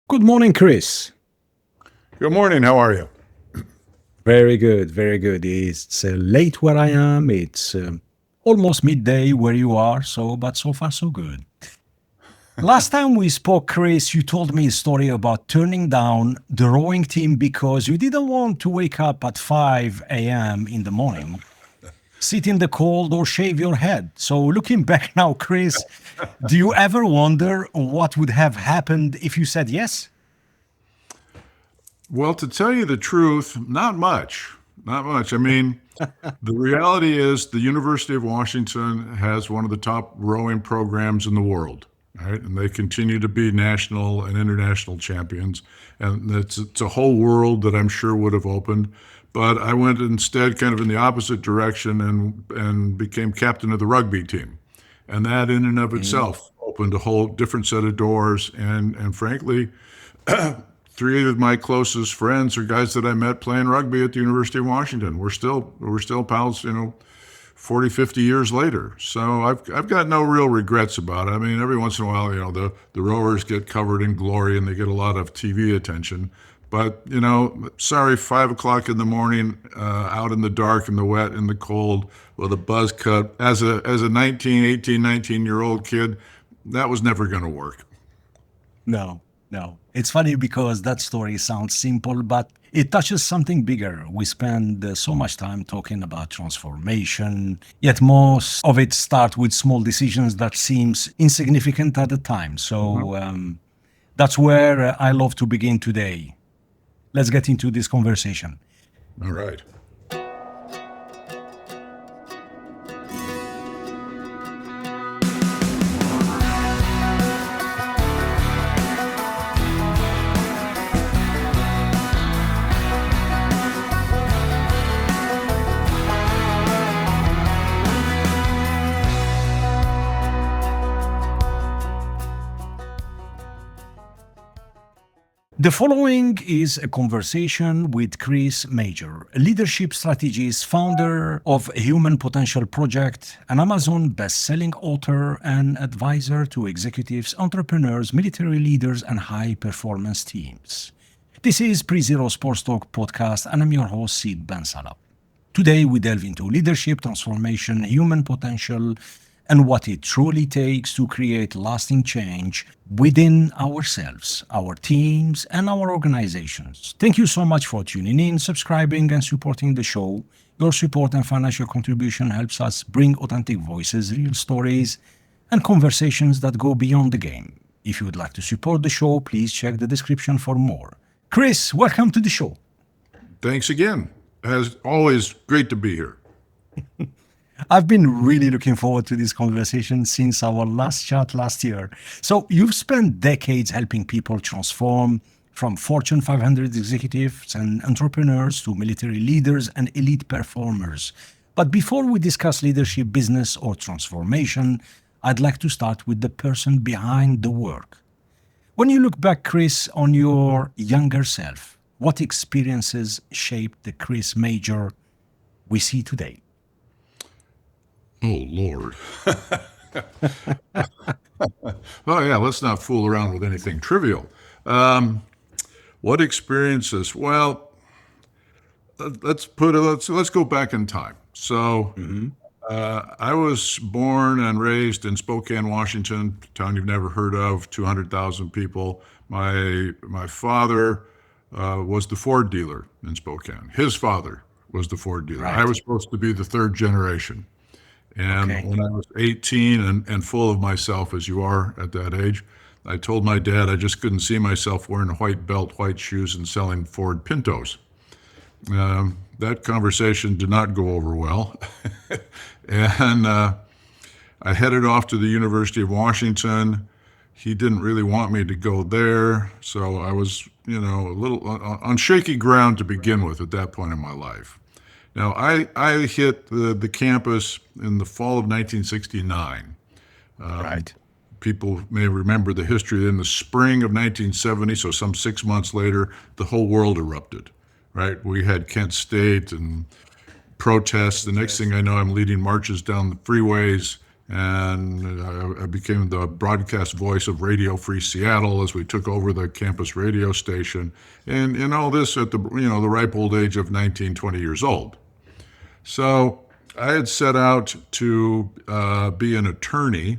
Good morning, Chris. Good morning. How are you? Very good, very good. It's late where I am. It's almost midday where you are. But so far, so good. Last time we spoke, Chris, you told me a story about turning down the rowing team because you didn't want to wake up at 5 a.m. in the morning, sit in the cold, or shave your head. So, looking back now, Chris, do you ever wonder what would have happened if you said yes? Well, to tell you the truth, not much. Not much. I mean, the reality is the University of Washington has one of the top rowing programs in the world, right? And they continue to be national and international champions. And it's a whole world that I'm sure would have opened. But I went instead kind of in the opposite direction and became captain of the rugby team. And that in and of Mhm. itself opened a whole different set of doors. And frankly, three of my closest friends are guys that I met playing rugby at the University of Washington. We're still pals, 40, 50 years later. So I've got no real regrets about it. I mean, every once in a while, the rowers get covered in glory and they get a lot of TV attention. But, sorry, 5 o'clock in the morning, out in the dark, in the wet, in the cold, with a buzz cut, as a 19-year-old kid, that was never going to work. No, no. It's funny because that story sounds simple, but it touches something bigger. We spend so much time talking about transformation, yet most of it start with small decisions that seems insignificant at the time. Mhm. That's where I love to begin today. Let's get into this conversation. All right. The following is a conversation with Chris Majer, a leadership strategist, founder of Human Potential Project, an Amazon best-selling author and advisor to executives, entrepreneurs, military leaders, and high-performance teams. This is Pre-Zero Sports Talk podcast, and I'm your host, Sid Bensalah. Today, we delve into leadership, transformation, human potential, and what it truly takes to create lasting change within ourselves, our teams, and our organizations. Thank you so much for tuning in, subscribing, and supporting the show. Your support and financial contribution helps us bring authentic voices, real stories, and conversations that go beyond the game. If you would like to support the show, please check the description for more. Chris, welcome to the show. Thanks again. As always, great to be here. I've been really looking forward to this conversation since our last chat last year. So, you've spent decades helping people transform from Fortune 500 executives and entrepreneurs to military leaders and elite performers. But before we discuss leadership, business, or transformation, I'd like to start with the person behind the work. When you look back, Chris, on your younger self, what experiences shaped the Chris Majer we see today? Oh, Lord. Oh, yeah, let's not fool around with anything trivial. Um, what experiences? Well, let's go back in time. So, Mhm. I was born and raised in Spokane, Washington, a town you've never heard of, 200,000 people. My father was the Ford dealer in Spokane. His father was the Ford dealer. I Right. was supposed to be the third generation. And Okay. when I was 18 and full of myself, as you are at that age, I told my dad I just couldn't see myself wearing a white belt, white shoes, and selling Ford Pintos. That conversation did not go over well. And I headed off to the University of Washington. He didn't really want me to go there. So I was, a little on shaky ground to begin with at that point in my life. Now, I hit the campus in the fall of 1969. Right. People may remember the history. In the spring of 1970, so some 6 months later, the whole world erupted, right? We had Kent State and protests. The next thing I know, I'm leading marches down the freeways And I became the broadcast voice of Radio Free Seattle as we took over the campus radio station, and all this at the ripe old age of 19, 20 years old. So I had set out to be an attorney.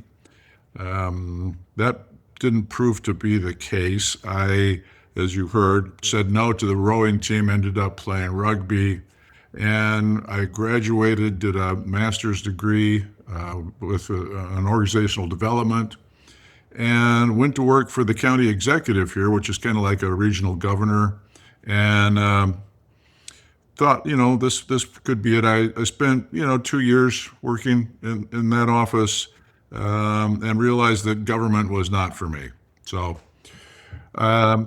That didn't prove to be the case. I, as you heard, said no to the rowing team, ended up playing rugby, and I graduated, did a master's degree with an organizational development, and went to work for the county executive here, which is kind of like a regional governor, and thought, this could be it. I spent, 2 years working in that office, and realized that government was not for me. So I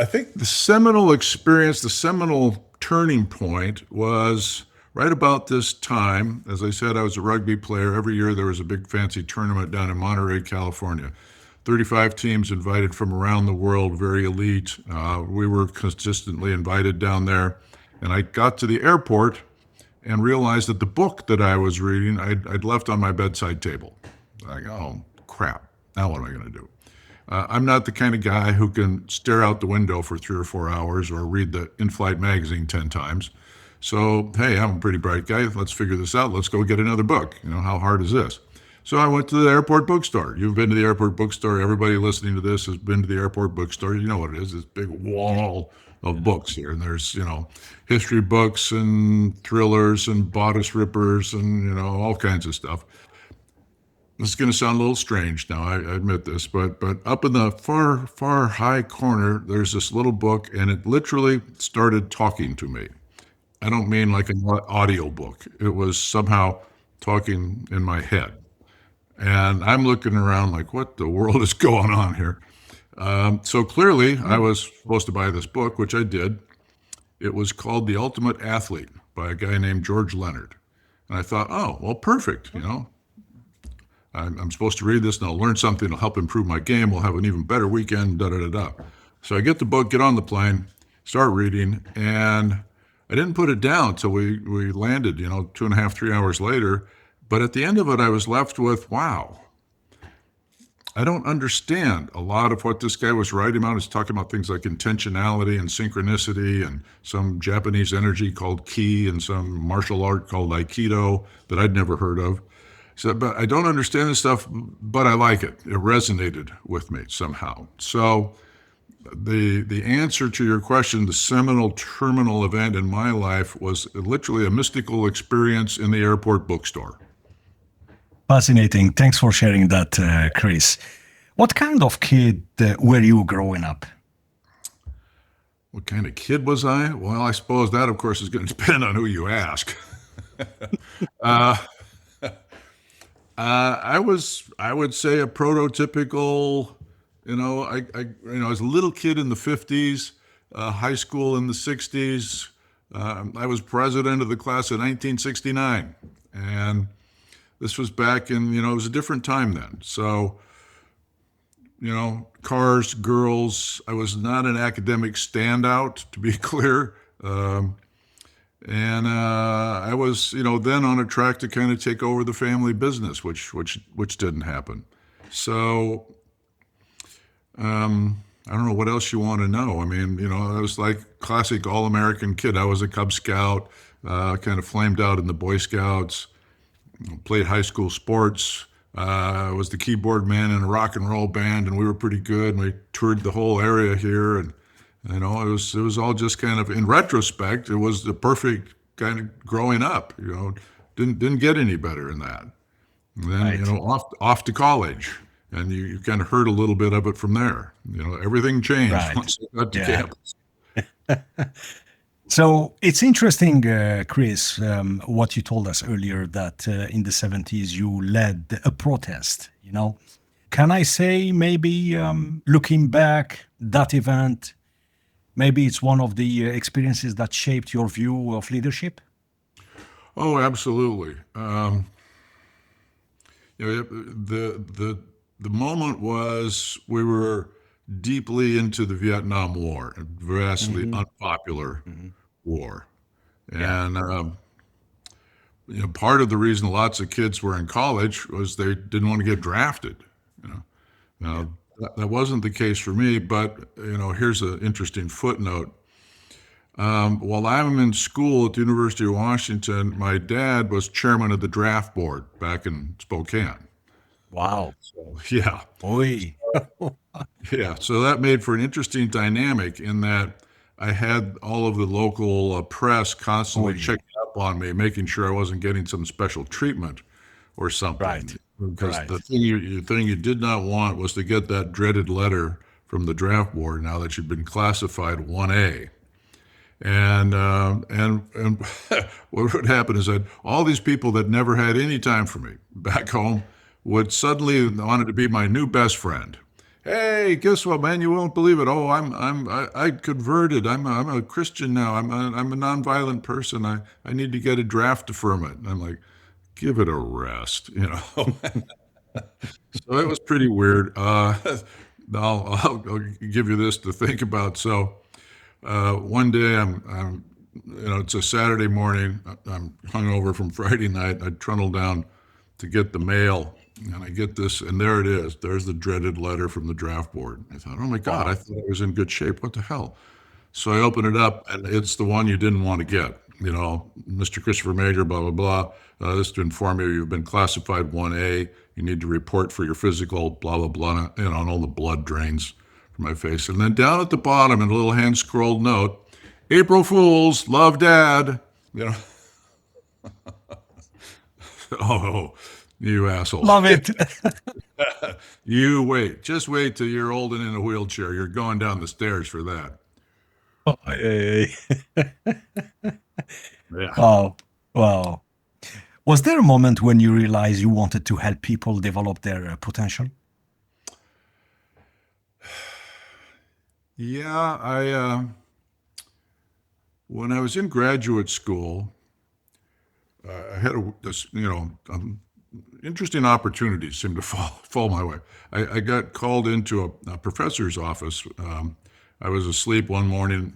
think the seminal experience, the seminal turning point was right about this time. As I said, I was a rugby player. Every year there was a big fancy tournament down in Monterey, California. 35 teams invited from around the world, very elite. We were consistently invited down there. And I got to the airport and realized that the book that I was reading, I'd left on my bedside table. Like, oh, crap. Now what am I going to do? I'm not the kind of guy who can stare out the window for 3 or 4 hours or read the in-flight magazine 10 times. So, hey, I'm a pretty bright guy. Let's figure this out. Let's go get another book. How hard is this? So I went to the airport bookstore. You've been to the airport bookstore. Everybody listening to this has been to the airport bookstore. You know what it is. This big wall of books here. And there's, history books and thrillers and bodice rippers and, all kinds of stuff. This is going to sound a little strange now, I admit this, but up in the far, far high corner, there's this little book, and it literally started talking to me. I don't mean like an audio book. It was somehow talking in my head. And I'm looking around like, what the world is going on here? So clearly, I was supposed to buy this book, which I did. It was called The Ultimate Athlete by a guy named George Leonard. And I thought, oh, well, perfect, I'm supposed to read this and I'll learn something. It'll help improve my game. We'll have an even better weekend, da-da-da-da. So I get the book, get on the plane, start reading, and I didn't put it down until we landed, 2.5, 3 hours later. But at the end of it, I was left with, wow, I don't understand a lot of what this guy was writing about. He's talking about things like intentionality and synchronicity and some Japanese energy called ki and some martial art called Aikido that I'd never heard of. So, but I don't understand this stuff, but I like it. It resonated with me somehow. So the answer to your question, the seminal terminal event in my life was literally a mystical experience in the airport bookstore. Fascinating. Thanks for sharing that, Chris. What kind of kid were you growing up? What kind of kid was I? Well, I suppose that, of course, is going to depend on who you ask. I would say a prototypical, I was a little kid in the 50s, high school in the 60s. I was president of the class of 1969. And this was back in, it was a different time then. So, cars, girls. I was not an academic standout, to be clear. And I was, then on a track to kind of take over the family business, which didn't happen. So I don't know what else you want to know. I mean, I was like classic all-American kid. I was a Cub Scout, kind of flamed out in the Boy Scouts, played high school sports. I was the keyboard man in a rock and roll band, and we were pretty good. And we toured the whole area here, and it was all just kind of, in retrospect, it was the perfect kind of growing up. Didn't get any better than that. And then Right. off to college, and you kind of heard a little bit of it from there. Everything changed Right. once I got to Yeah. campus. So it's interesting, Chris, what you told us earlier that in the 70s you led a protest. Can I say maybe looking back, that event, maybe it's one of the experiences that shaped your view of leadership? Oh, absolutely. The moment was we were deeply into the Vietnam War, a vastly Hmm. unpopular Hmm. war. Yeah. And part of the reason lots of kids were in college was they didn't want to get drafted. You know, Yeah. now that wasn't the case for me, but here's an interesting footnote. While I'm in school at the University of Washington, my dad was chairman of the draft board back in Spokane. Wow. Yeah, Oi. yeah. So that made for an interesting dynamic in that I had all of the local press constantly Oi. checking up on me, making sure I wasn't getting some special treatment or something. Right. Because the Right. thing you did not want was to get that dreaded letter from the draft board now that you'd been classified 1A. And what would happen is that all these people that never had any time for me back home would suddenly wanted to be my new best friend. Hey, guess what, man? You won't believe it. Oh, I converted. I'm a Christian now. I'm a nonviolent person. I need to get a draft deferment. And I'm like, give it a rest. So it was pretty weird. I'll give you this to think about. So one day it's a Saturday morning. I'm hungover from Friday night. I trundle down to get the mail, and I get this, and there it is. There's the dreaded letter from the draft board. I thought, oh my God, I Wow. thought I was in good shape. What the hell? So I open it up, and it's the one you didn't want to get. Mr. Christopher Majer, blah, blah, blah. This to inform you you've been classified 1A. You need to report for your physical, blah, blah, blah, and all the blood drains from my face. And then down at the bottom, in a little hand-scrolled note, April Fools, love Dad. You know, oh, you asshole. Love it. You wait. Just wait till you're old and in a wheelchair. You're going down the stairs for that. Oi. Yeah. Wow. Wow. Was there a moment when you realized you wanted to help people develop their potential? Yeah, when I was in graduate school, I had interesting opportunities seemed to fall my way. I got called into a professor's office. I was asleep one morning.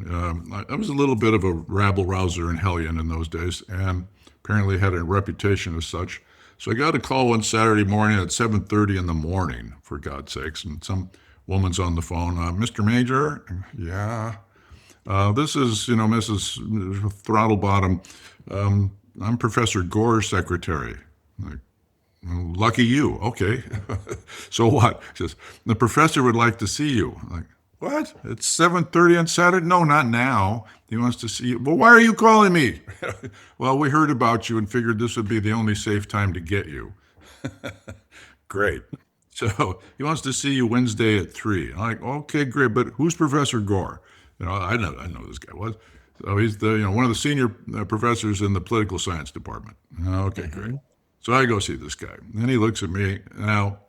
I was a little bit of a rabble rouser and hellion in those days, and apparently had a reputation as such. So I got a call one Saturday morning at 7:30 in the morning, for God's sakes, and some woman's on the phone. Mr. Majer, yeah. This is, Mrs. Throttlebottom. I'm Professor Gore's secretary. Like, well, lucky you. Okay. So what? She says, the professor would like to see you. I'm like, what? It's 7:30 on Saturday? No, not now. He wants to see you. Well, why are you calling me? Well, we heard about you and figured this would be the only safe time to get you. Great. So he wants to see you Wednesday at 3. I'm like, okay, great. But who's Professor Gore? I know who this guy was. So he's one of the senior professors in the political science department. Okay, great. Mhm. So I go see this guy. And he looks at me. Now,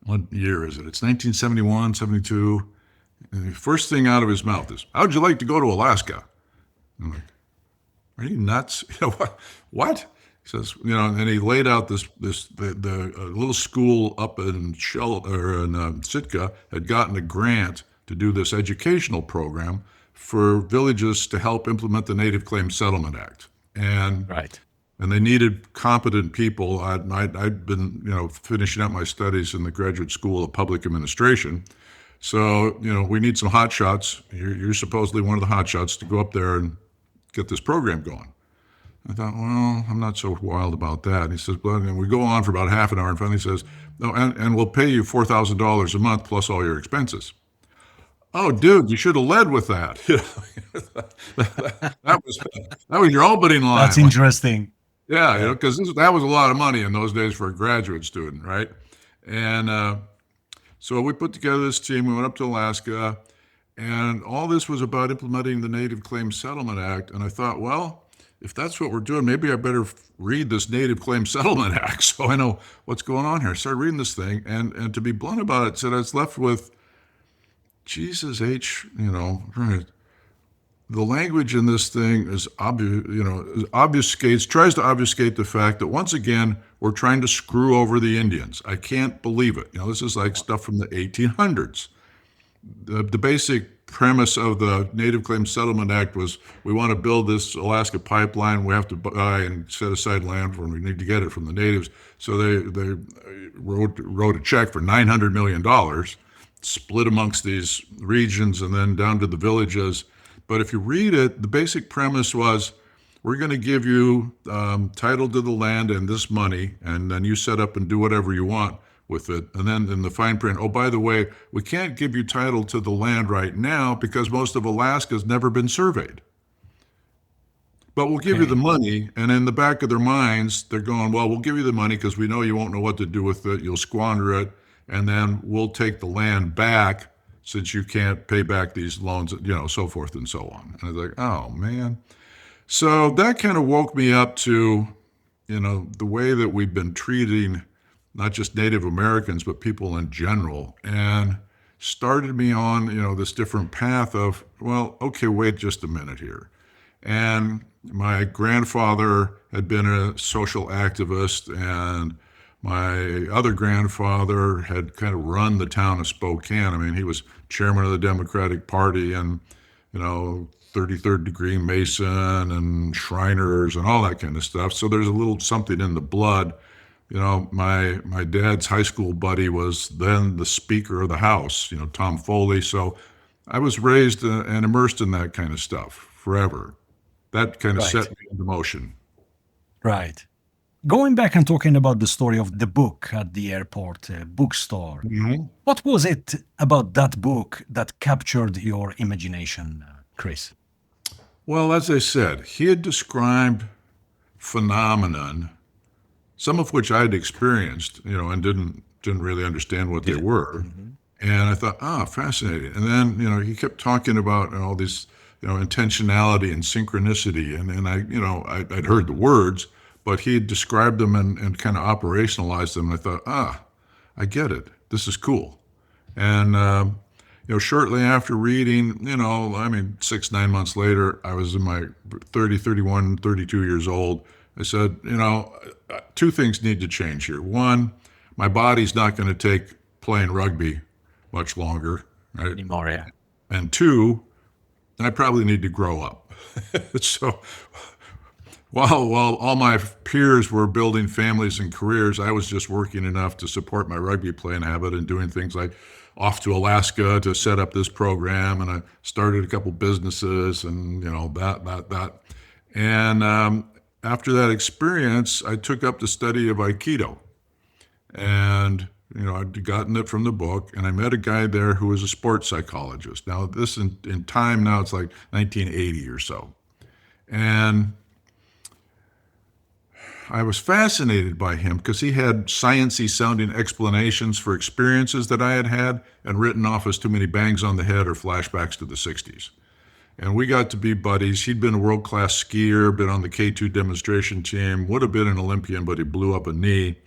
what year is it? It's 1971, 72. And the first thing out of his mouth is, how'd you like to go to Alaska? I'm like, are you nuts? What? He says, and he laid out the little school up in Sitka had gotten a grant to do this educational program for villages to help implement the Native Claims Settlement Act. And Right. they needed competent people. I'd been, finishing up my studies in the Graduate School of Public Administration. So, we need some hot shots. You're supposedly one of the hot shots to go up there and get this program going. I thought, well, I'm not so wild about that. And he says, well, and we go on for about half an hour, and finally says, no, and we'll pay you $4,000 a month plus all your expenses. Oh, dude, you should have led with that. that was your opening line. That's interesting. Yeah, because that was a lot of money in those days for a graduate student, right? And so we put together this team. We went up to Alaska, and all this was about implementing the Native Claims Settlement Act. And I thought, well, if that's what we're doing, maybe I better read this Native Claims Settlement Act so I know what's going on here. I started reading this thing, and to be blunt about it, said I was left with, Jesus H, right. The language in this thing is tries to obfuscate the fact that once again, we're trying to screw over the Indians. I can't believe it. This is like stuff from the 1800s. The basic premise of the Native Claims Settlement Act was we want to build this Alaska pipeline. We have to buy and set aside land for, and we need to get it from the natives. So they wrote a check for $900 million, split amongst these regions and then down to the villages. But if you read it, the basic premise was, we're going to give you title to the land and this money, and then you set up and do whatever you want with it. And then in the fine print, oh, by the way, we can't give you title to the land right now because most of Alaska has never been surveyed. But we'll give you the money. And in the back of their minds, they're going, well, we'll give you the money because we know you won't know what to do with it. You'll squander it. And then we'll take the land back since you can't pay back these loans, so forth and so on. And I was like, oh, man. So that kind of woke me up to, the way that we've been treating not just Native Americans, but people in general, and started me on, this different path of, well, okay, wait just a minute here. And my grandfather had been a social activist, and my other grandfather had kind of run the town of Spokane. I mean, he was chairman of the Democratic Party and, 33rd degree Mason and Shriners and all that kind of stuff. So there's a little something in the blood. My dad's high school buddy was then the Speaker of the House, Tom Foley. So I was raised and immersed in that kind of stuff forever. That kind of set me into motion. Right. Going back and talking about the story of the book at the airport, Bookstore, what was it about that book that captured your imagination, Chris? Well, as I said, he had described phenomenon, some of which I'd experienced, and didn't really understand what they were. And I thought, fascinating. And then, he kept talking about all these, intentionality and synchronicity. And I'd heard the words, but he had described them and kind of operationalized them. And I thought, I get it. This is cool. And, shortly after reading, 6-9 months later, I was in my 30, 31, 32 years old. I said, two things need to change here. One, my body's not going to take playing rugby much longer, right? Anymore, yeah. And two, I probably need to grow up. So while all my peers were building families and careers, I was just working enough to support my rugby playing habit and doing things like off to Alaska to set up this program. And I started a couple businesses and, that. And after that experience, I took up the study of Aikido. And, I'd gotten it from the book, and I met a guy there who was a sports psychologist. Now, this in time now, it's like 1980 or so. And I was fascinated by him because he had sciencey sounding explanations for experiences that I had had and written off as too many bangs on the head or flashbacks to the 60s. And we got to be buddies. He'd been a world-class skier, been on the K2 demonstration team, would have been an Olympian, but he blew up a knee.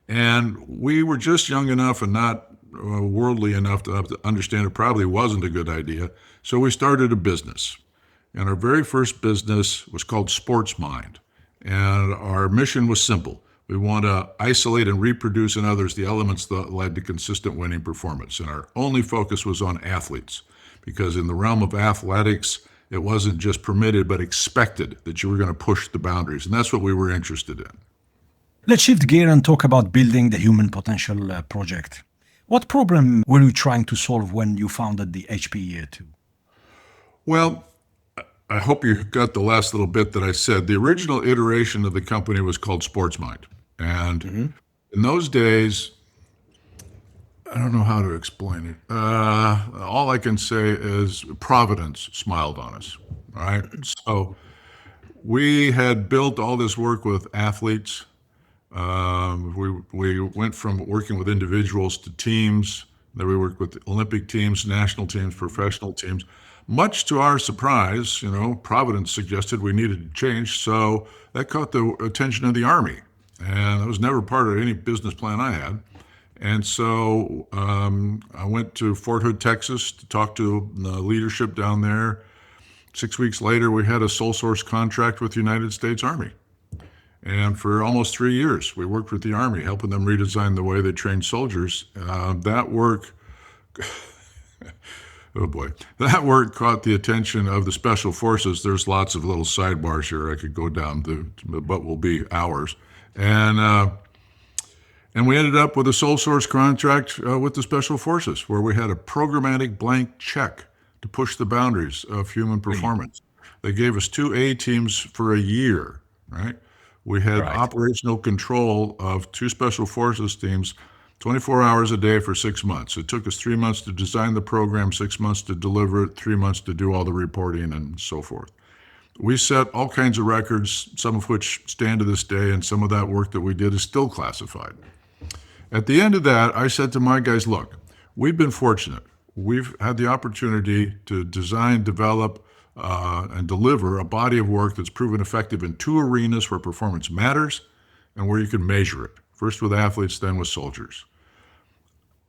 And we were just young enough and not worldly enough to understand it probably wasn't a good idea. So we started a business. And our very first business was called Sports Mind. And our mission was simple. We want to isolate and reproduce in others the elements that led to consistent winning performance. And our only focus was on athletes, because in the realm of athletics, it wasn't just permitted, but expected that you were going to push the boundaries. And that's what we were interested in. Let's shift gear and talk about building the Human Potential Project. What problem were you trying to solve when you founded the HPE2? Well, I hope you got the last little bit that I said. The original iteration of the company was called Sports Mind. And in those days, I don't know how to explain it. All I can say is Providence smiled on us. All right. So we had built all this work with athletes. We went from working with individuals to teams. Then we worked with Olympic teams, national teams, professional teams. Much to our surprise, Providence suggested we needed to change, so that caught the attention of the Army. And that was never part of any business plan I had. And so I went to Fort Hood, Texas to talk to the leadership down there. 6 weeks later, we had a sole source contract with the United States Army. And for almost 3 years, we worked with the Army, helping them redesign the way they trained soldiers. That work Oh boy. That work caught the attention of the special forces. There's lots of little sidebars here I could go down to, but will be hours. And we ended up with a sole source contract with the special forces, where we had a programmatic blank check to push the boundaries of human performance. They gave us 2 A teams for a year, right? We had Right. operational control of 2 special forces teams 24 hours a day for 6 months. It took us 3 months to design the program, 6 months to deliver it, 3 months to do all the reporting and so forth. We set all kinds of records, some of which stand to this day, and some of that work that we did is still classified. At the end of that, I said to my guys, look, we've been fortunate. We've had the opportunity to design, develop, and deliver a body of work that's proven effective in 2 arenas where performance matters and where you can measure it. First with athletes, then with soldiers.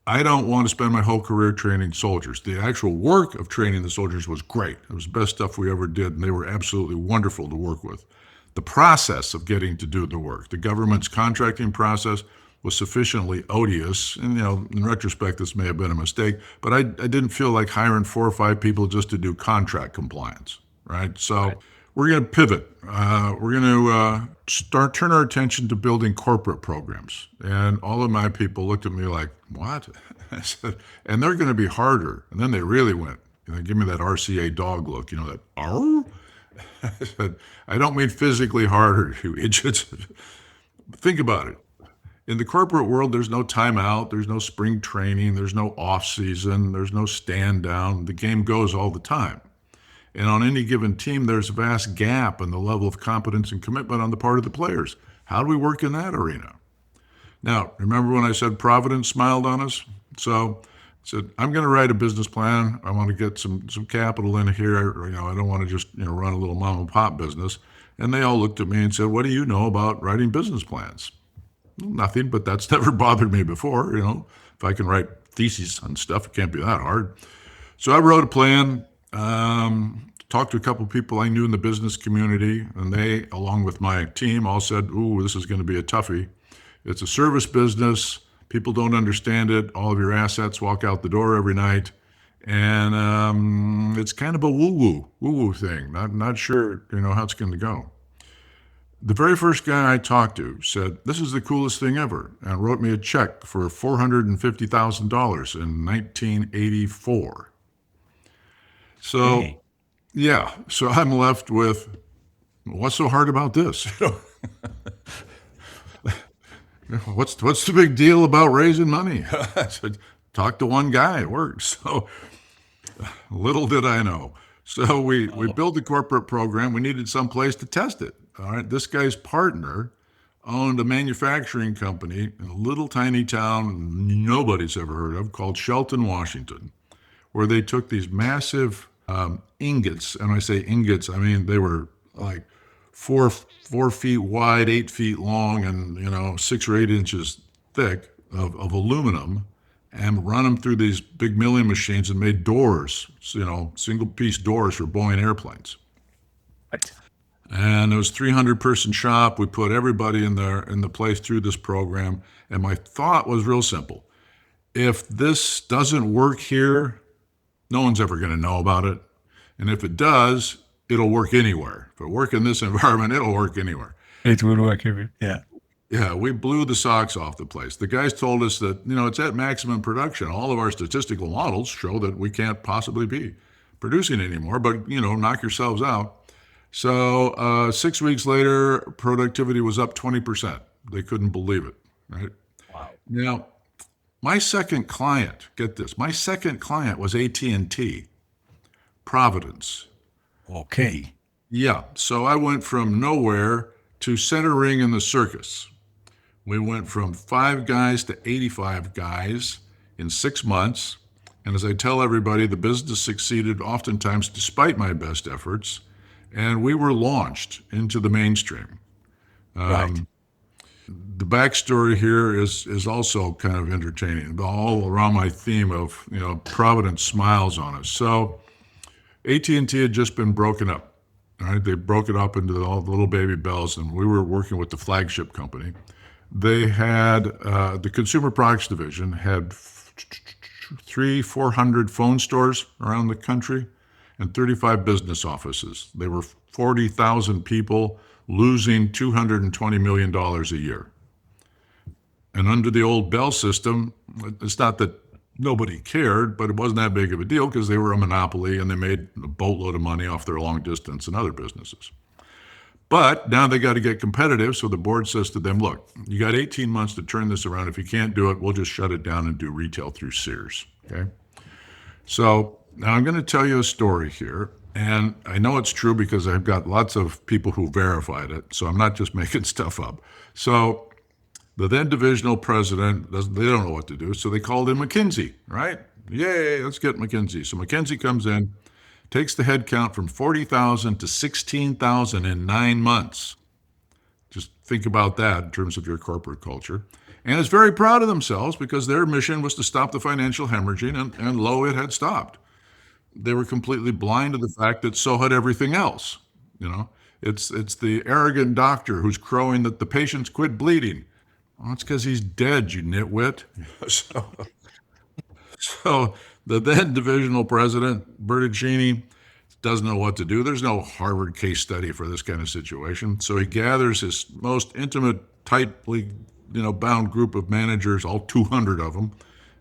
I don't want to spend my whole career training soldiers. The actual work of training the soldiers was great. It was the best stuff we ever did, and they were absolutely wonderful to work with. The process of getting to do the work, the government's contracting process, was sufficiently odious. And, in retrospect, this may have been a mistake, but I didn't feel like hiring 4 or 5 people just to do contract compliance, right? So we're going to pivot. We're going to turn our attention to building corporate programs. And all of my people looked at me like, what? I said, and they're going to be harder. And then they really went, give me that RCA dog look, that, arr? I said, I don't mean physically harder, you idiots. Think about it. In the corporate world, there's no timeout, there's no spring training, there's no off season, there's no stand down. The game goes all the time. And on any given team, there's a vast gap in the level of competence and commitment on the part of the players. How do we work in that arena? Now, remember when I said Providence smiled on us? So I said, I'm going to write a business plan. I want to get some capital in here. I don't want to just run a little mom and pop business. And they all looked at me and said, what do you know about writing business plans? Nothing, but that's never bothered me before. If I can write theses on stuff, it can't be that hard. So I wrote a plan, talked to a couple of people I knew in the business community, and they, along with my team, all said, ooh, this is going to be a toughie. It's a service business. People don't understand it. All of your assets walk out the door every night. And it's kind of a woo-woo thing. Not sure, how it's going to go. The very first guy I talked to said, this is the coolest thing ever, and wrote me a check for $450,000 in 1984. So, Hey. yeah, so I'm left with, what's so hard about this? What's the big deal about raising money? I said, talk to one guy, it works. So little did I know. So we built the corporate program. We needed some place to test it. All right, this guy's partner owned a manufacturing company in a little tiny town nobody's ever heard of called Shelton, Washington, where they took these massive ingots. And when I say ingots, I mean they were like 4 feet wide, 8 feet long, and 6 or 8 inches thick of aluminum, and run them through these big milling machines and made doors, single piece doors for Boeing airplanes. Right. And it was a 300-person shop. We put everybody in the place through this program. And my thought was real simple. If this doesn't work here, no one's ever going to know about it. And if it does, it'll work anywhere. If it works in this environment, it'll work anywhere. It will work everywhere. Yeah. Yeah, we blew the socks off the place. The guys told us that, it's at maximum production. All of our statistical models show that we can't possibly be producing anymore, but, knock yourselves out. So 6 weeks later, productivity was up 20%. They couldn't believe it, right? Wow. Now, my second client, get this, my second client was AT&T, Providence. Okay. Yeah, so I went from nowhere to center ring in the circus. We went from 5 guys to 85 guys in 6 months. And as I tell everybody, the business succeeded oftentimes despite my best efforts. And we were launched into the mainstream. Right. The backstory here is also kind of entertaining, all around my theme of, Providence smiles on us. So AT&T had just been broken up. All right, they broke it up into all the little baby bells, and we were working with the flagship company. They had, the consumer products division had 400 phone stores around the country and 35 business offices. They were 40,000 people losing $220 million a year. And under the old Bell system, it's not that nobody cared, but it wasn't that big of a deal because they were a monopoly and they made a boatload of money off their long distance and other businesses. But now they got to get competitive, so the board says to them, look, you got 18 months to turn this around. If you can't do it, we'll just shut it down and do retail through Sears, okay? So now I'm going to tell you a story here, and I know it's true because I've got lots of people who verified it, so I'm not just making stuff up. So the then divisional president, they don't know what to do, so they called in McKinsey, right? Yay, let's get McKinsey. So McKinsey comes in, takes the head count from 40,000 to 16,000 in 9 months. Just think about that in terms of your corporate culture. And is very proud of themselves because their mission was to stop the financial hemorrhaging, and lo, it had stopped. They were completely blind to the fact that so had everything else. You know, it's the arrogant doctor who's crowing that the patient's quit bleeding. Well, it's because he's dead, you nitwit. So the then divisional president, Bertuccini, doesn't know what to do. There's no Harvard case study for this kind of situation. So he gathers his most intimate, tightly bound group of managers, all 200 of them,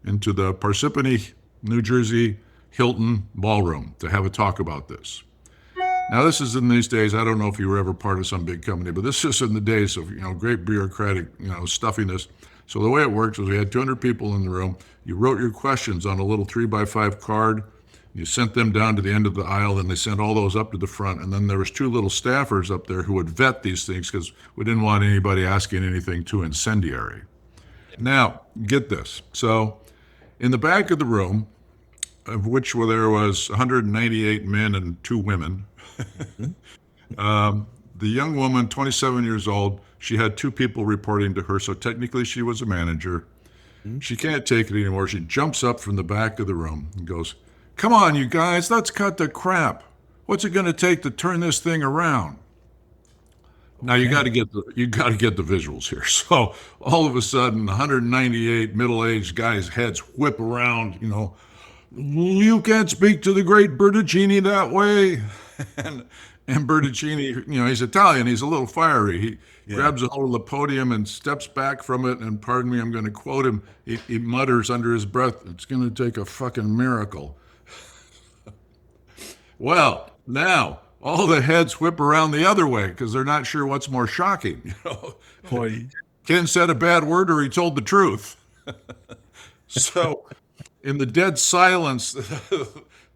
into the Parsippany, New Jersey Hilton ballroom to have a talk about this. Now, this is in these days, I don't know if you were ever part of some big company, but this is in the days of, great bureaucratic, stuffiness. So the way it worked was we had 200 people in the room. You wrote your questions on a little 3x5 card. You sent them down to the end of the aisle, and they sent all those up to the front. And then there was 2 little staffers up there who would vet these things because we didn't want anybody asking anything too incendiary. Now, get this. So in the back of the room, of which there was 198 men and 2 women, the young woman, 27 years old, she had 2 people reporting to her, so technically she was a manager. She can't take it anymore. She jumps up from the back of the room and goes, "Come on, you guys, let's cut the crap. What's it going to take to turn this thing around?" Now you got to get the visuals here. So all of a sudden, 198 middle-aged guys' heads whip around. You can't speak to the great Bertuccini that way. And Bertuccini, he's Italian. He's a little fiery. He grabs a hold of the podium and steps back from it. And pardon me, I'm going to quote him. He mutters under his breath, "It's going to take a fucking miracle." Well, now all the heads whip around the other way because they're not sure what's more shocking. Boy. Ken said a bad word or he told the truth. So in the dead silence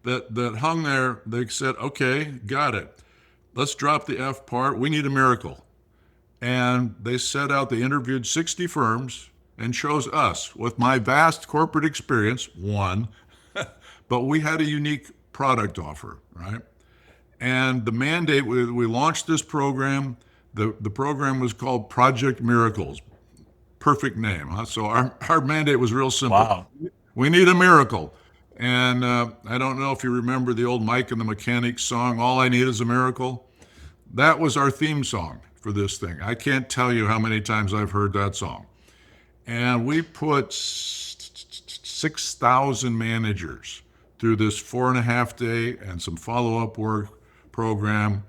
that hung there, they said, "Okay, got it. Let's drop the F part. We need a miracle." And they they interviewed 60 firms and chose us with my vast corporate experience, one, but we had a unique product offer, right? And the mandate, we launched this program. The program was called Project Miracles. Perfect name, huh? So our mandate was real simple. Wow. We need a miracle. And I don't know if you remember the old Mike and the Mechanics song, "All I Need Is a Miracle." That was our theme song for this thing. I can't tell you how many times I've heard that song. And we put 6,000 managers through this 4.5-day and some follow-up work program.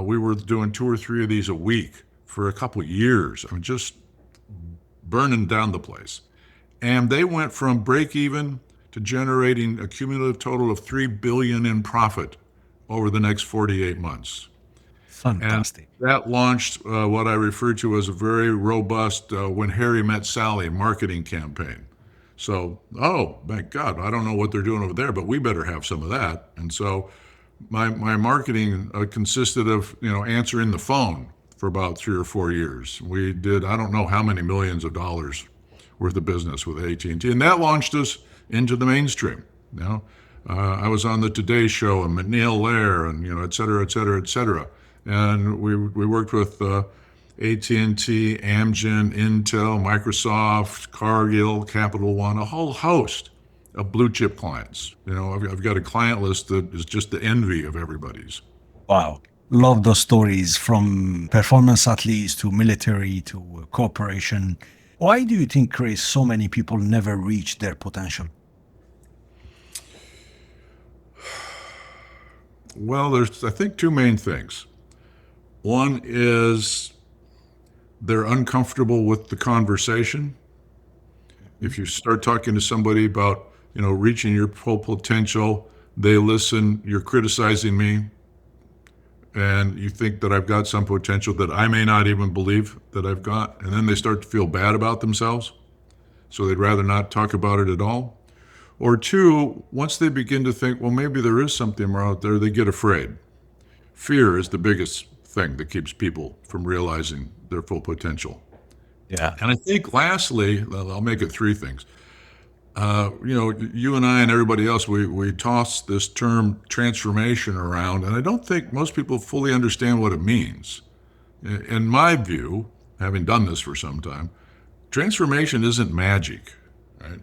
We were doing 2 or 3 of these a week for a couple of years. I mean, just burning down the place. And they went from break even to generating a cumulative total of $3 billion in profit over the next 48 months. Fantastic. And that launched what I refer to as a very robust When Harry Met Sally marketing campaign. So, oh, my God, I don't know what they're doing over there, but we better have some of that. And so my marketing consisted of, answering the phone for about 3 or 4 years. We did, I don't know how many millions of dollars worth of business with AT&T. And that launched us into the mainstream. I was on the Today Show and McNeil Lair and, et cetera, et cetera, et cetera. And we worked with AT&T, Amgen, Intel, Microsoft, Cargill, Capital One, a whole host of blue chip clients. I've got a client list that is just the envy of everybody's. Wow. Love those stories from performance athletes to military to corporation. Why do you think, Chris, so many people never reach their potential? Well, there's, I think, two main things. One is they're uncomfortable with the conversation. If you start talking to somebody about, reaching your full potential, they listen, you're criticizing me, and you think that I've got some potential that I may not even believe that I've got, and then they start to feel bad about themselves, so they'd rather not talk about it at all. Or two, once they begin to think, well, maybe there is something more out there, they get afraid. Fear is the biggest thing that keeps people from realizing their full potential. Yeah. And I think lastly, I'll make it three things. You and I and everybody else, we toss this term transformation around, and I don't think most people fully understand what it means. In my view, having done this for some time, transformation isn't magic, right?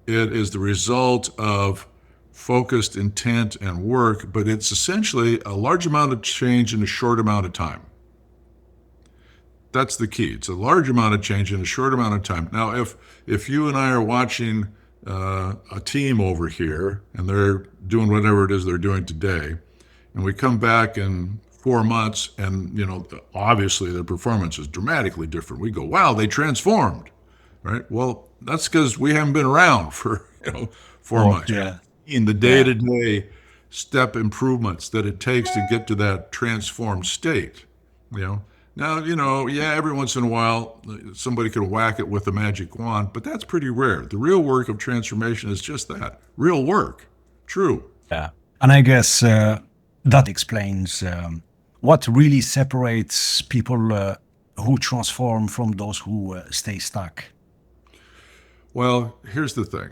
It is the result of focused intent and work, but it's essentially a large amount of change in a short amount of time. That's the key. It's a large amount of change in a short amount of time. Now, if you and I are watching a team over here and they're doing whatever it is they're doing today, and we come back in 4 months and obviously their performance is dramatically different, we go, wow, they transformed, right? Well, that's because we haven't been around for 4 months. Yeah. In the day-to-day step improvements that it takes to get to that transformed state. Now, every once in a while somebody can whack it with a magic wand, but that's pretty rare. The real work of transformation is just that, real work. True. Yeah. And I guess that explains what really separates people who transform from those who stay stuck. Well, here's the thing.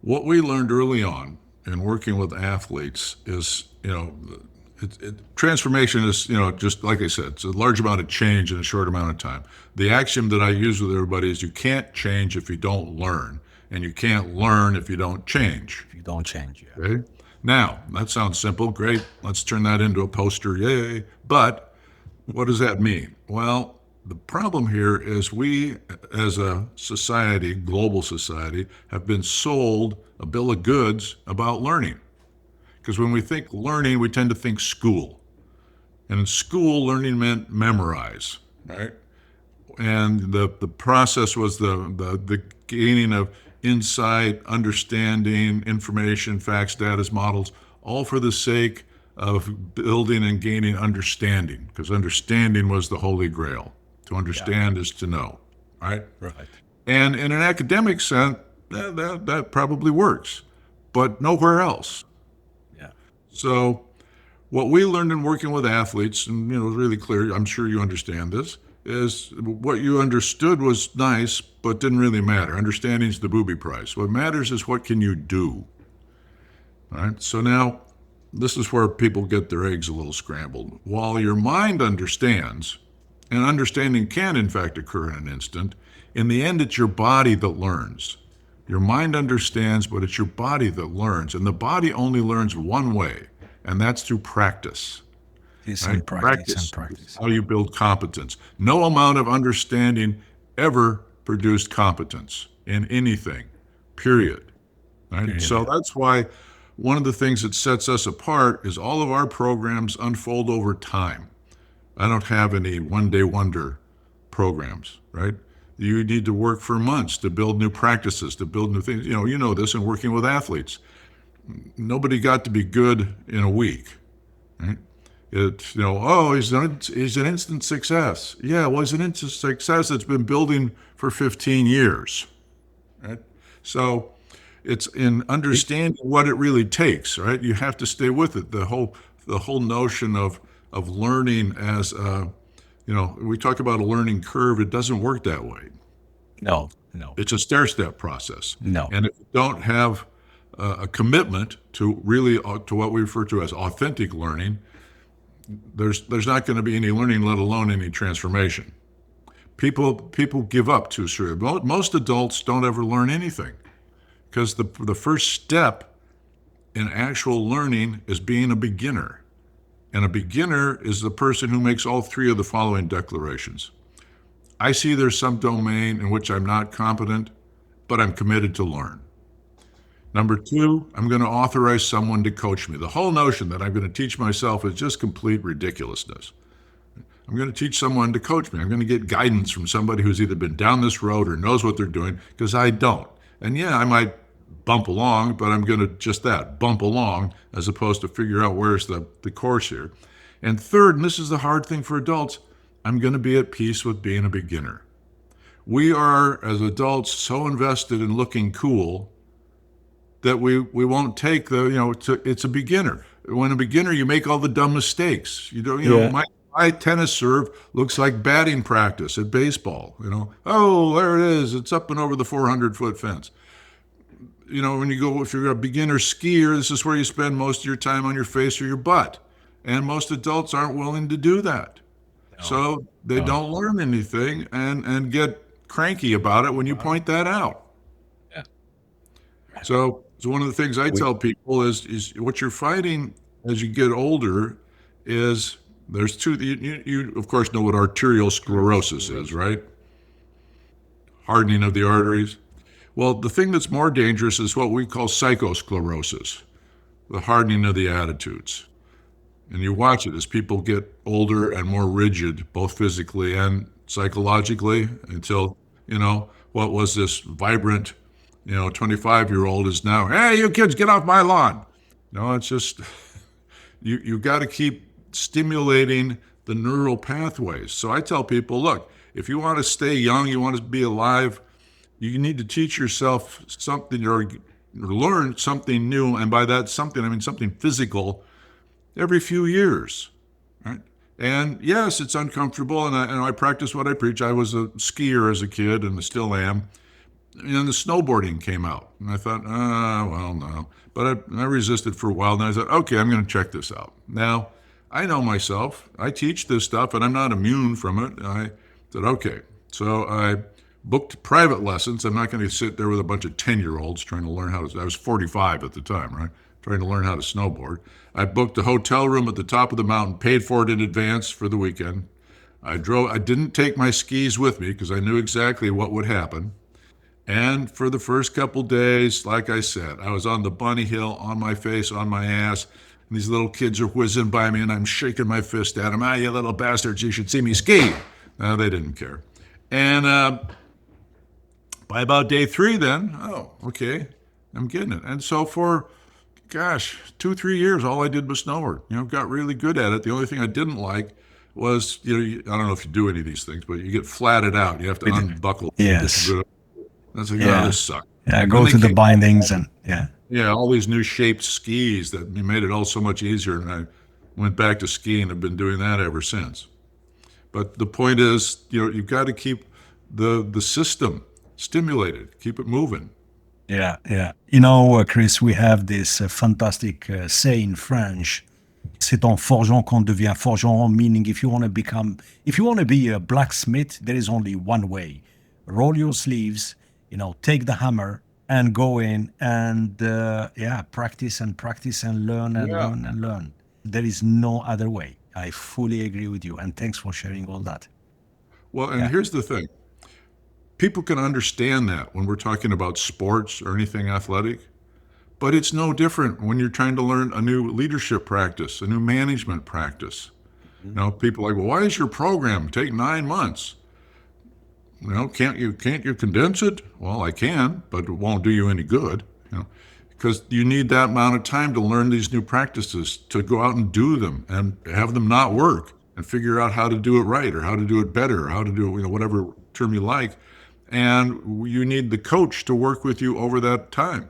What we learned early on in working with athletes is, transformation is, just like I said, it's a large amount of change in a short amount of time. The axiom that I use with everybody is you can't change if you don't learn, and you can't learn if you don't change. If you don't change, yeah. Okay? Now, that sounds simple. Great. Let's turn that into a poster. Yay. But what does that mean? Well, the problem here is we, as a society, global society, have been sold a bill of goods about learning. Because when we think learning, we tend to think school. And in school, learning meant memorize, right? And the process was the gaining of insight, understanding, information, facts, data, models, all for the sake of building and gaining understanding, because understanding was the holy grail. To understand is to know, right? Right. And in an academic sense, that probably works, but nowhere else. Yeah. So what we learned in working with athletes, and was really clear, I'm sure you understand this, is what you understood was nice, but didn't really matter. Understanding's the booby prize. What matters is what can you do, right? So now, this is where people get their eggs a little scrambled. While your mind understands, and understanding can, in fact, occur in an instant, in the end, it's your body that learns. Your mind understands, but it's your body that learns. And the body only learns one way, and that's through practice. It's Right? in practice and practice. How you build competence. No amount of understanding ever produced competence in anything, period. Right? Period. So that's why one of the things that sets us apart is all of our programs unfold over time. I don't have any one-day wonder programs, right? You need to work for months to build new practices, to build new things. You know this in working with athletes. Nobody got to be good in a week, right? It's, he's an instant success. Yeah, well, he's an instant success that's been building for 15 years, right? So it's in understanding what it really takes, right? You have to stay with it. The whole notion of learning as we talk about a learning curve. It doesn't work that way. No. It's a stair-step process. No. And if you don't have a commitment to really to what we refer to as authentic learning, there's not going to be any learning, let alone any transformation. People give up too soon. Most adults don't ever learn anything because the first step in actual learning is being a beginner. And a beginner is the person who makes all three of the following declarations. I see there's some domain in which I'm not competent, but I'm committed to learn. Number two, I'm going to authorize someone to coach me. The whole notion that I'm going to teach myself is just complete ridiculousness. I'm going to teach someone to coach me. I'm going to get guidance from somebody who's either been down this road or knows what they're doing, because I don't. And yeah, I might bump along, but I'm going to just that, bump along, as opposed to figure out where's the course here. And third, and this is the hard thing for adults, I'm going to be at peace with being a beginner. We are, as adults, so invested in looking cool that we won't take it's a beginner. When a beginner, you make all the dumb mistakes. Yeah. My tennis serve looks like batting practice at baseball. Oh, there it is. It's up and over the 400-foot fence. When you go, if you're a beginner skier, this is where you spend most of your time, on your face or your butt. And most adults aren't willing to do that. No. So they No. don't learn anything and get cranky about it when you point that out. Yeah. So one of the things I We, tell people is what you're fighting as you get older is there's two. You of course know what arterial sclerosis is, right? Hardening of the arteries. Well, the thing that's more dangerous is what we call psychosclerosis, the hardening of the attitudes. And you watch it as people get older and more rigid, both physically and psychologically, until, what was this vibrant, 25-year-old is now, hey, you kids, get off my lawn. No, it's just, you got to keep stimulating the neural pathways. So I tell people, look, if you want to stay young, you want to be alive, you need to teach yourself something or learn something new. And by that something, I mean something physical every few years, right? And yes, it's uncomfortable, and I practice what I preach. I was a skier as a kid, and I still am. And the snowboarding came out, and I thought, well, no. But I resisted for a while, and I thought, okay, I'm going to check this out. Now, I know myself. I teach this stuff, and I'm not immune from it. I said, okay. So I booked private lessons. I'm not going to sit there with a bunch of 10-year-olds trying to learn how to. I was 45 at the time, right? Trying to learn how to snowboard. I booked a hotel room at the top of the mountain, paid for it in advance for the weekend. I didn't take my skis with me because I knew exactly what would happen. And for the first couple days, like I said, I was on the bunny hill, on my face, on my ass. And these little kids are whizzing by me, and I'm shaking my fist at them. Ah, you little bastards, you should see me ski. No, they didn't care. And by about day 3, then, oh, okay, I'm getting it. And so for, gosh, 2, 3 years, all I did was snowboard. Got really good at it. The only thing I didn't like was, I don't know if you do any of these things, but you get flatted out. You have to we unbuckle. yes. That's like, oh, Yeah. this sucks. Yeah. Then Go they to the came, bindings and yeah. yeah, all these new shaped skis that made it all so much easier. And I went back to skiing. I've been doing that ever since. But the point is, you've got to keep the system stimulated, keep it moving. Yeah. Yeah. Chris, we have this fantastic say in French. C'est en forgeant qu'on devient forgeron, meaning if you want to be a blacksmith, there is only one way. Roll your sleeves, take the hammer and go in and, practice and practice and learn and Yeah. learn and learn. There is no other way. I fully agree with you. And thanks for sharing all that. Well, and Yeah. here's the thing. People can understand that when we're talking about sports or anything athletic, but it's no different when you're trying to learn a new leadership practice, a new management practice. People are like, well, why does your program take 9 months? Can't you condense it? Well, I can, but it won't do you any good. Because you need that amount of time to learn these new practices, to go out and do them and have them not work and figure out how to do it right or how to do it better or how to do it, whatever term you like. And you need the coach to work with you over that time.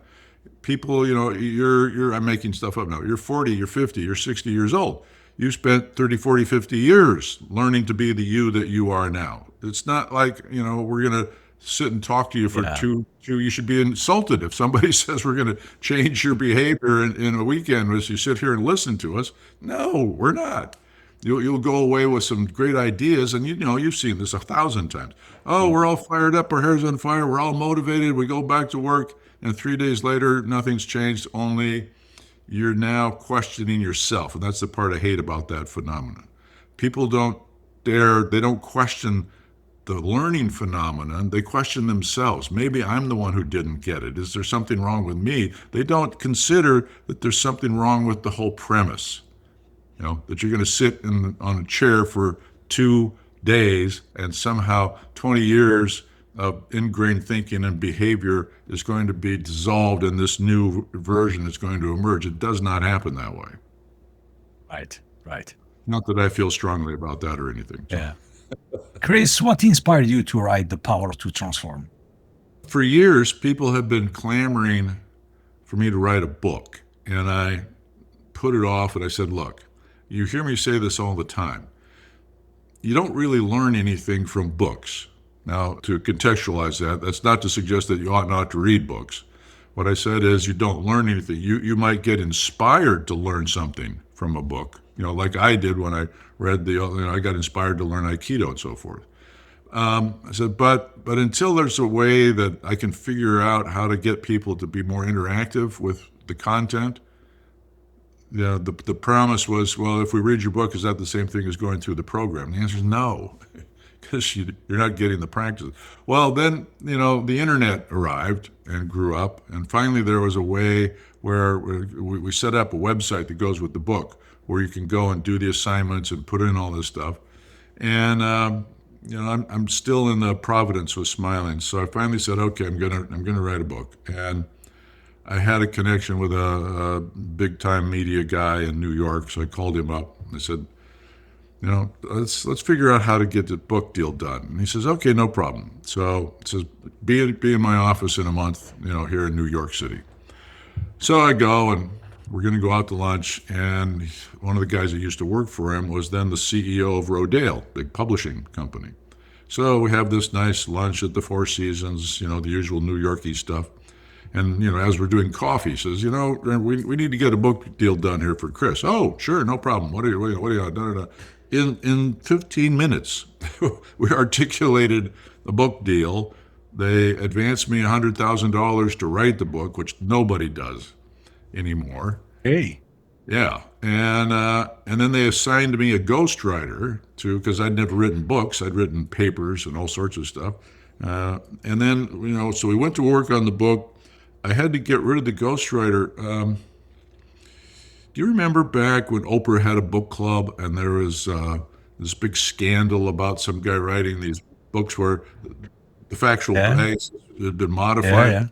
People, I'm making stuff up now. You're 40, you're 50, you're 60 years old. You spent 30, 40, 50 years learning to be the you that you are now. It's not like, we're going to sit and talk to you for Yeah. you should be insulted if somebody says we're going to change your behavior in a weekend as you sit here and listen to us. No, we're not. You'll go away with some great ideas, and you've seen this 1,000 times. Oh, we're all fired up, our hair's on fire, we're all motivated, we go back to work, and 3 days later, nothing's changed, only you're now questioning yourself. And that's the part I hate about that phenomenon. People don't question the learning phenomenon, they question themselves. Maybe I'm the one who didn't get it. Is there something wrong with me? They don't consider that there's something wrong with the whole premise. That you're going to sit on a chair for 2 days and somehow 20 years of ingrained thinking and behavior is going to be dissolved in this new version that's going to emerge. It does not happen that way. Right, right. Not that I feel strongly about that or anything. Yeah. Chris, what inspired you to write The Power to Transform? For years, people have been clamoring for me to write a book, and I put it off, and I said, look, you hear me say this all the time. You don't really learn anything from books. Now, to contextualize that, that's not to suggest that you ought not to read books. What I said is you don't learn anything. You might get inspired to learn something from a book, like I did when I read I got inspired to learn Aikido and so forth. I said, but until there's a way that I can figure out how to get people to be more interactive with the content, the promise was, well, if we read your book, is that the same thing as going through the program? The answer is no, because you're not getting the practice. Well, then, the internet arrived and grew up, and finally there was a way where we set up a website that goes with the book, where you can go and do the assignments and put in all this stuff. And I'm still in the Providence with smiling. So I finally said, okay, I'm gonna write a book. And I had a connection with a big time media guy in New York, so I called him up. I said, let's figure out how to get the book deal done. And he says, okay, no problem. So he says, be in my office in a month, here in New York City. So I go, and we're going to go out to lunch, and one of the guys that used to work for him was then the CEO of Rodale, big publishing company. So we have this nice lunch at the Four Seasons, the usual New Yorkie stuff. And, as we're doing coffee, he says, we need to get a book deal done here for Chris. Oh, sure, no problem. What are you, da, da, da. In 15 minutes, we articulated the book deal. They advanced me $100,000 to write the book, which nobody does anymore. Hey. Yeah. And then they assigned me a ghostwriter because I'd never written books. I'd written papers and all sorts of stuff. And then, so we went to work on the book. I had to get rid of the ghostwriter. Do you remember back when Oprah had a book club and there was this big scandal about some guy writing these books where the factual basis had been modified? Yeah.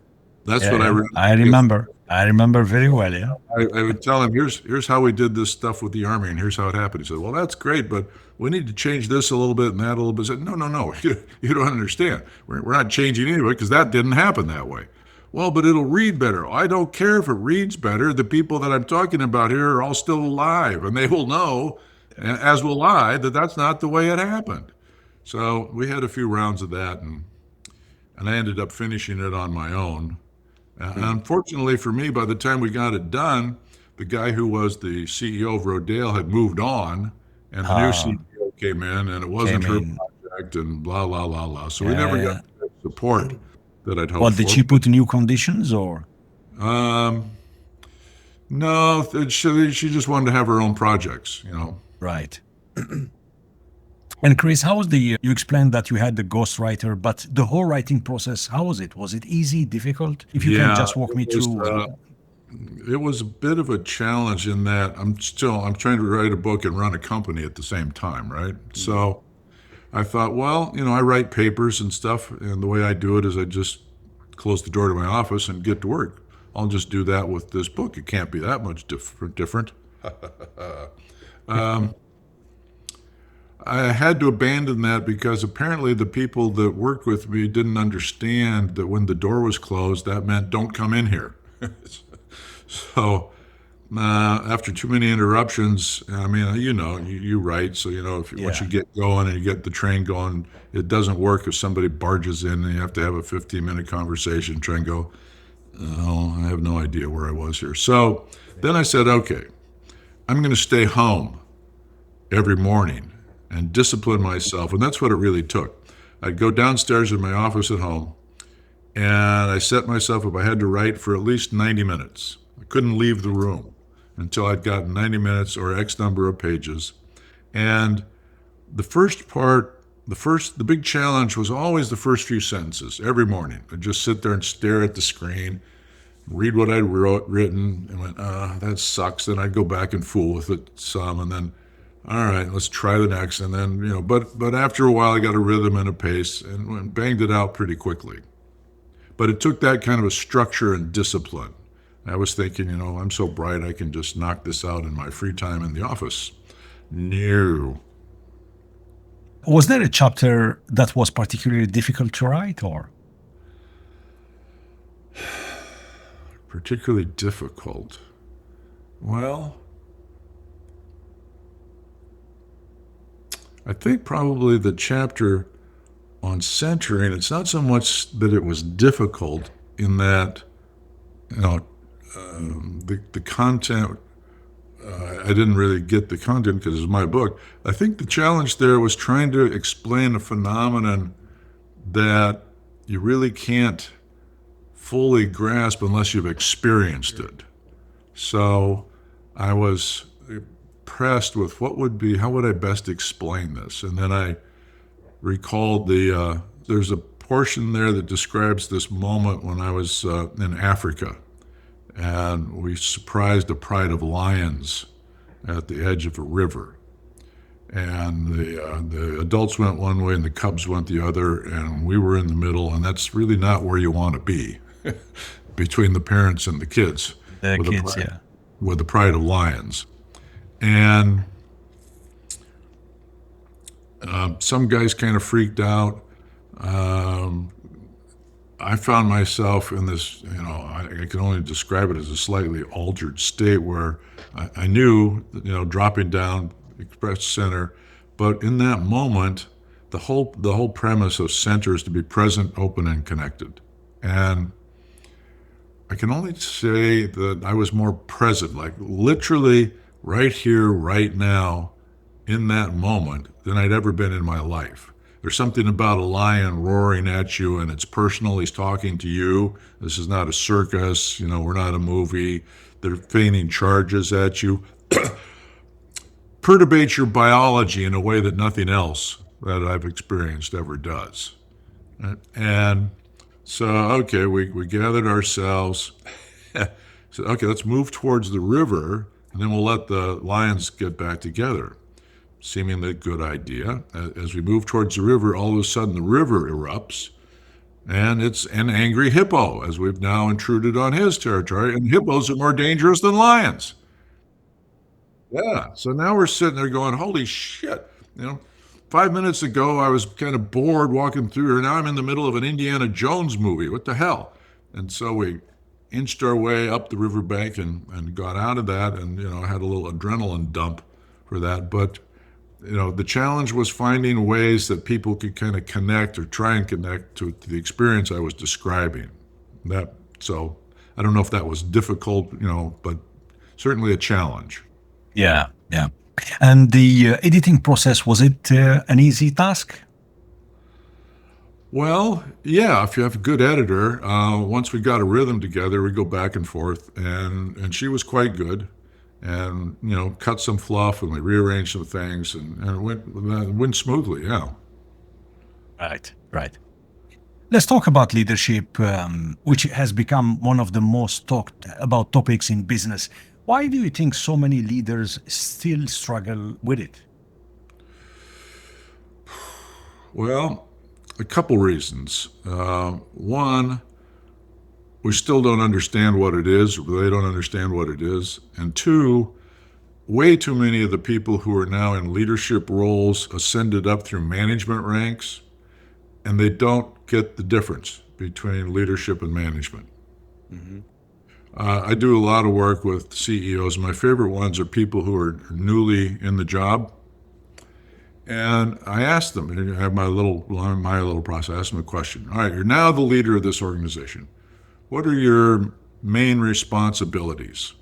That's what I remember. I remember very well, yeah. I would tell him, here's how we did this stuff with the Army, and here's how it happened. He said, well, that's great, but we need to change this a little bit and that a little bit. I said, no, you don't understand. We're not changing any of it because that didn't happen that way. Well, but it'll read better. I don't care if it reads better. The people that I'm talking about here are all still alive, and they will know, as will I, that that's not the way it happened. So we had a few rounds of that, and I ended up finishing it on my own. And unfortunately for me, by the time we got it done, the guy who was the CEO of Rodale had moved on, and the new CEO came in, and it wasn't her project, and blah, blah, blah, blah. So we never got the support that I'd hoped for. Well, did she put new conditions, or? No, she just wanted to have her own projects, Right. And Chris, how was you explained that you had the ghostwriter, but the whole writing process, how was it? Was it easy, difficult? If you can just walk me through. It was a bit of a challenge in that I'm trying to write a book and run a company at the same time, right? So I thought, well, I write papers and stuff, and the way I do it is I just close the door to my office and get to work. I'll just do that with this book. It can't be that much different. I had to abandon that because apparently the people that worked with me didn't understand that when the door was closed, that meant don't come in here. So after too many interruptions, I mean, you write, so once you get going and you get the train going, it doesn't work if somebody barges in and you have to have a 15-minute conversation, try and go, oh, I have no idea where I was here. So then I said, okay, I'm going to stay home every morning and discipline myself, and that's what it really took. I'd go downstairs in my office at home, and I set myself up. I had to write for at least 90 minutes. I couldn't leave the room until I'd gotten 90 minutes or X number of pages. And the first part the big challenge was always the first few sentences every morning. I'd just sit there and stare at the screen, read what I'd written, and went, that sucks. Then I'd go back and fool with it some, and then, all right, let's try the next. And then, but after a while, I got a rhythm and a pace and banged it out pretty quickly. But it took that kind of a structure and discipline. I was thinking, I'm so bright, I can just knock this out in my free time in the office. No. Was there a chapter that was particularly difficult to write, or? Particularly difficult. Well, I think probably the chapter on centering, it's not so much that it was difficult in that, the content, I didn't really get the content because it was my book. I think the challenge there was trying to explain a phenomenon that you really can't fully grasp unless you've experienced it. So I was pressed with how would I best explain this? And then I recalled there's a portion there that describes this moment when I was in Africa, and we surprised a pride of lions at the edge of a river. And the adults went one way and the cubs went the other, and we were in the middle, and that's really not where you want to be between the parents and the kids. With the pride of lions. And some guys kind of freaked out. I found myself in this, I can only describe it as a slightly altered state where I knew, dropping down Express Center, but in that moment, the whole premise of center is to be present, open, and connected. And I can only say that I was more present, like literally right here, right now, in that moment than I'd ever been in my life. There's something about a lion roaring at you, and it's personal. He's talking to you. This is not a circus. We're not a movie. They're feigning charges at you. Perturbates your biology in a way that nothing else that I've experienced ever does. And so, okay, we gathered ourselves. Said, okay, let's move towards the river, and then we'll let the lions get back together. Seemingly a good idea. As we move towards the river, all of a sudden the river erupts, and it's an angry hippo, as we've now intruded on his territory, and hippos are more dangerous than lions. Yeah, so now we're sitting there going, holy shit. 5 minutes ago, I was kind of bored walking through here. Now I'm in the middle of an Indiana Jones movie. What the hell? And so we inched our way up the riverbank and got out of that, and, had a little adrenaline dump for that. But, the challenge was finding ways that people could kind of connect or try and connect to the experience I was describing. So I don't know if that was difficult, but certainly a challenge. Yeah. And the editing process, was it an easy task? Well, yeah, if you have a good editor, once we got a rhythm together, we go back and forth, and she was quite good, and, cut some fluff, and we rearranged some things, and it went smoothly, yeah. Right. Let's talk about leadership, which has become one of the most talked about topics in business. Why do you think so many leaders still struggle with it? Well, a couple reasons. One, we still don't understand what it is, or they don't understand what it is. And two, way too many of the people who are now in leadership roles ascended up through management ranks, and they don't get the difference between leadership and management. Mm-hmm. I do a lot of work with CEOs. My favorite ones are people who are newly in the job. And I asked them, and I have my little process, I asked them a question. All right, you're now the leader of this organization. What are your main responsibilities?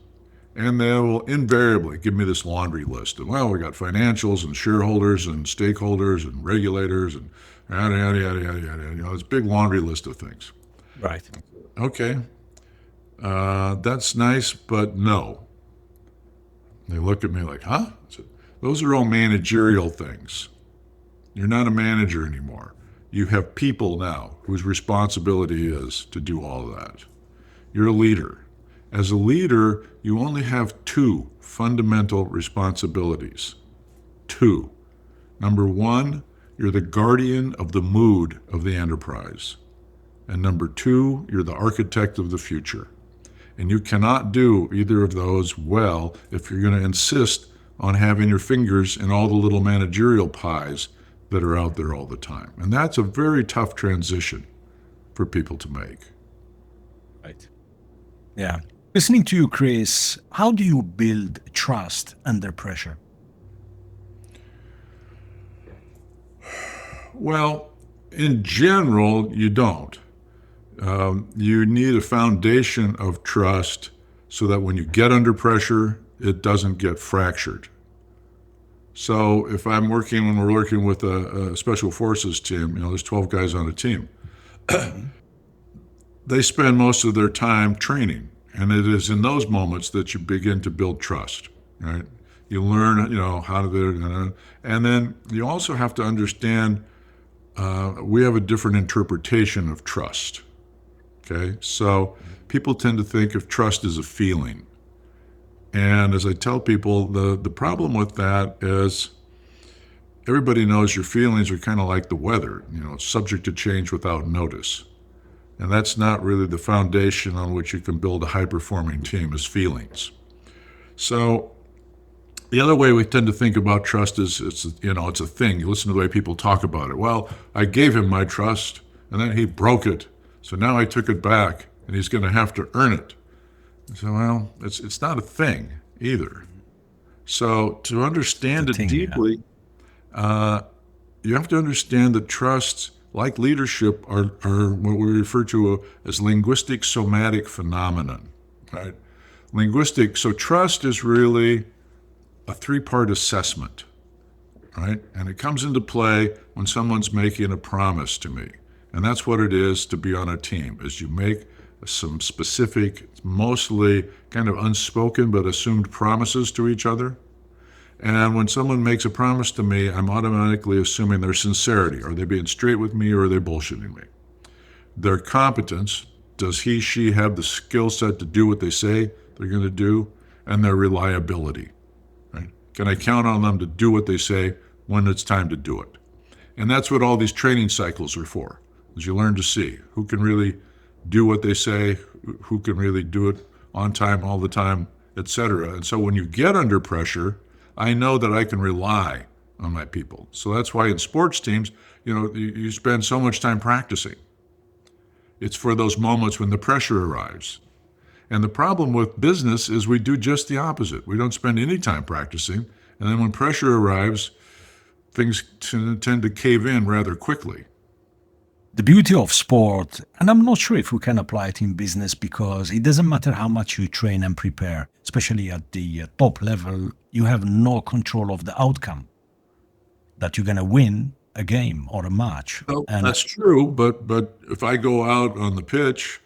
And they will invariably give me this laundry list. And, well, we got financials and shareholders and stakeholders and regulators and yada, yada, yada, yada, yada. This big laundry list of things. Right. Okay. That's nice, but no. They look at me like, huh? I said, those are all managerial things. You're not a manager anymore. You have people now whose responsibility is to do all of that. You're a leader. As a leader, you only have two fundamental responsibilities. Two. Number one, you're the guardian of the mood of the enterprise. And number two, you're the architect of the future. And you cannot do either of those well if you're going to insist on having your fingers in all the little managerial pies that are out there all the time. And that's a very tough transition for people to make. Right. Yeah. Listening to you, Chris, how do you build trust under pressure? Well, in general, you don't. You need a foundation of trust so that when you get under pressure, it doesn't get fractured. So if when we're working with a special forces team, there's 12 guys on a team. They spend most of their time training. And it is in those moments that you begin to build trust, right? You learn, how to do it. And then you also have to understand we have a different interpretation of trust, okay? So people tend to think of trust as a feeling. And as I tell people, the problem with that is everybody knows your feelings are kind of like the weather, subject to change without notice. And that's not really the foundation on which you can build a high-performing team is feelings. So the other way we tend to think about trust is it's a thing. You listen to the way people talk about it. Well, I gave him my trust, and then he broke it. So now I took it back, and he's going to have to earn it. So, well, it's not a thing either. So to understand it deeply, you have to understand that trust, like leadership, are what we refer to as linguistic somatic phenomenon, right? So trust is really a three-part assessment, right? And it comes into play when someone's making a promise to me. And that's what it is to be on a team, is you make some specific, mostly kind of unspoken but assumed promises to each other. And when someone makes a promise to me, I'm automatically assuming their sincerity. Are they being straight with me or are they bullshitting me? Their competence, does he, she have the skill set to do what they say they're going to do? And their reliability, right? Can I count on them to do what they say when it's time to do it? And that's what all these training cycles are for, is you learn to see who can really do what they say, who can really do it on time, all the time, etc. And so when you get under pressure, I know that I can rely on my people. So that's why in sports teams, you spend so much time practicing. It's for those moments when the pressure arrives. And the problem with business is we do just the opposite. We don't spend any time practicing. And then when pressure arrives, things tend to cave in rather quickly. The beauty of sport, and I'm not sure if we can apply it in business, because it doesn't matter how much you train and prepare, especially at the top level, you have no control of the outcome, that you're going to win a game or a match. Well, that's true, but if I go out on the pitch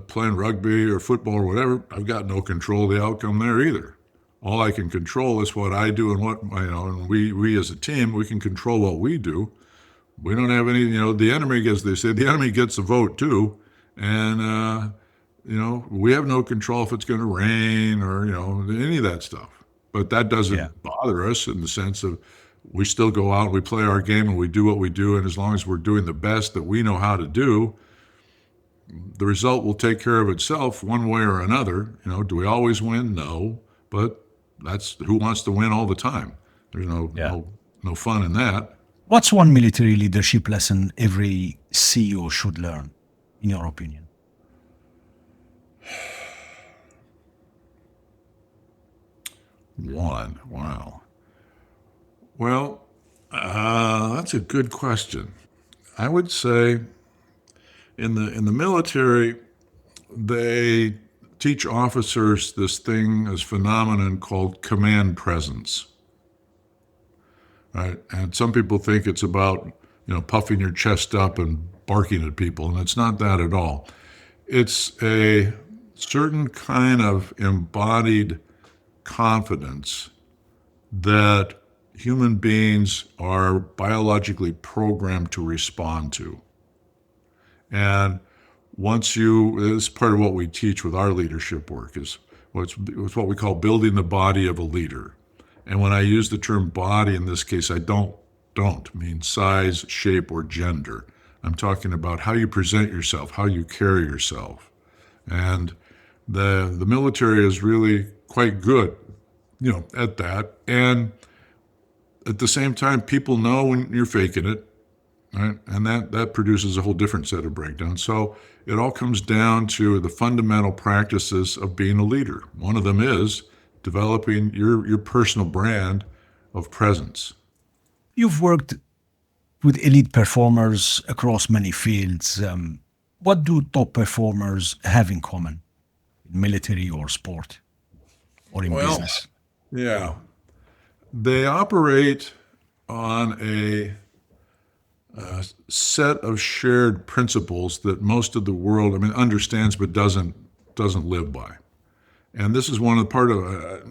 playing rugby or football or whatever, I've got no control of the outcome there either. All I can control is what I do and what, and we as a team, we can control what we do. We don't have any, the enemy, as they say, the enemy gets the vote too. And, we have no control if it's going to rain or, any of that stuff. But that doesn't bother us in the sense of we still go out, we play our game and we do what we do. And as long as we're doing the best that we know how to do, the result will take care of itself one way or another. Do we always win? No. But that's who wants to win all the time. There's no fun in that. What's one military leadership lesson every CEO should learn, in your opinion? One. Wow. Well, that's a good question. I would say in the military, they teach officers this phenomenon called command presence. Right? And some people think it's about, puffing your chest up and barking at people, and it's not that at all. It's a certain kind of embodied confidence that human beings are biologically programmed to respond to. And this is part of what we teach with our leadership work is it's what we call building the body of a leader. And when I use the term body in this case, I don't mean size, shape, or gender. I'm talking about how you present yourself, how you carry yourself. And the military is really quite good, at that. And at the same time, people know when you're faking it, right? And that produces a whole different set of breakdowns. So it all comes down to the fundamental practices of being a leader. One of them is developing your personal brand of presence. You've worked with elite performers across many fields. What do top performers have in common in military or sport or in business? Yeah, they operate on a set of shared principles that most of the world, understands but doesn't live by. And this is one of the part of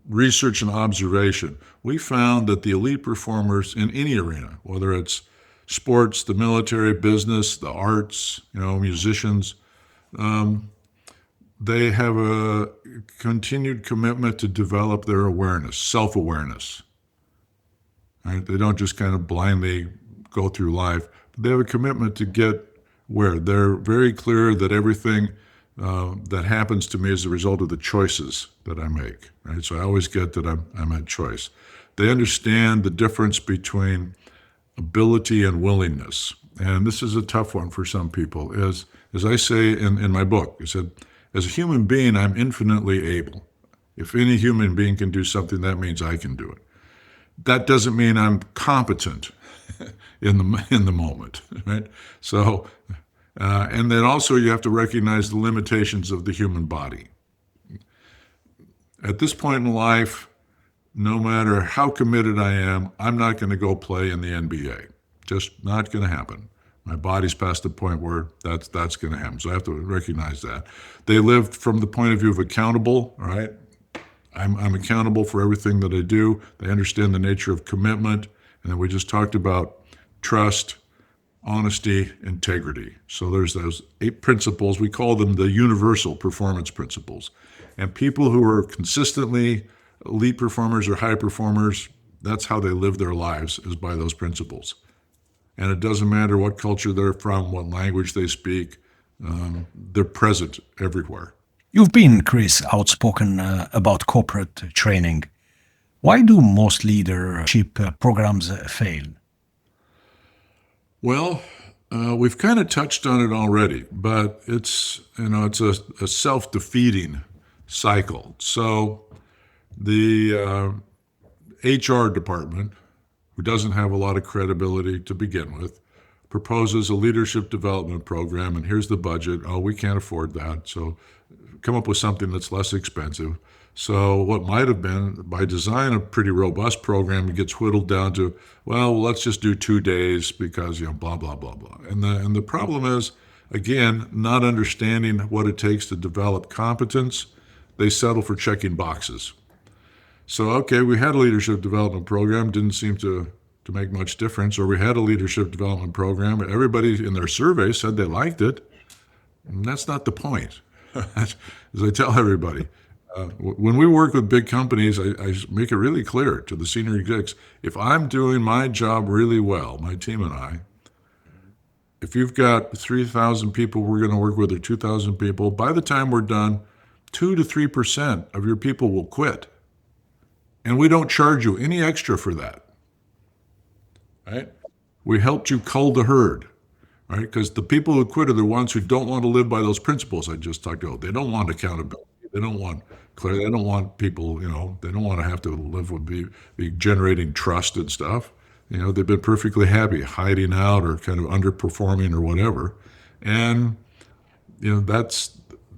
research and observation. We found that the elite performers in any arena, whether it's sports, the military, business, the arts, musicians, they have a continued commitment to develop their awareness, self-awareness. Right? They don't just kind of blindly go through life. They have a commitment to get where they're very clear that everything that happens to me is a result of the choices that I make. Right? So I always get that I'm at choice. They understand the difference between ability and willingness. And this is a tough one for some people. As I say in my book, I said, as a human being, I'm infinitely able. If any human being can do something, that means I can do it. That doesn't mean I'm competent in the moment, right? So, and then also you have to recognize the limitations of the human body. At this point in life, no matter how committed I am, I'm not going to go play in the NBA. Just not going to happen. My body's past the point where that's going to happen. So I have to recognize that. They live from the point of view of accountable, all right? I'm accountable for everything that I do. They understand the nature of commitment. And then we just talked about trust, honesty, integrity. So there's those 8 principles. We call them the universal performance principles. And people who are consistently elite performers or high performers, that's how they live their lives, is by those principles. And it doesn't matter what culture they're from, what language they speak, they're present everywhere. You've been, Chris, outspoken about corporate training. Why do most leadership programs fail? Well, we've kind of touched on it already, but it's a self-defeating cycle. So the HR department, who doesn't have a lot of credibility to begin with, proposes a leadership development program, and here's the budget. Oh, we can't afford that, so come up with something that's less expensive. So what might have been, by design, a pretty robust program gets whittled down to, well, let's just do 2 days because, blah, blah, blah, blah. And the problem is, again, not understanding what it takes to develop competence. They settle for checking boxes. So, okay, we had a leadership development program, didn't seem to make much difference, or we had a leadership development program, everybody in their survey said they liked it, and that's not the point. As I tell everybody, when we work with big companies, I make it really clear to the senior execs, if I'm doing my job really well, my team and I, if you've got 3,000 people we're going to work with or 2,000 people, by the time we're done, 2 to 3% of your people will quit. And we don't charge you any extra for that. Right? We helped you cull the herd, right? Because the people who quit are the ones who don't want to live by those principles I just talked about. They don't want accountability. They don't want clarity. They don't want people, they don't want to have to live with be generating trust and stuff. They've been perfectly happy hiding out or kind of underperforming or whatever. And,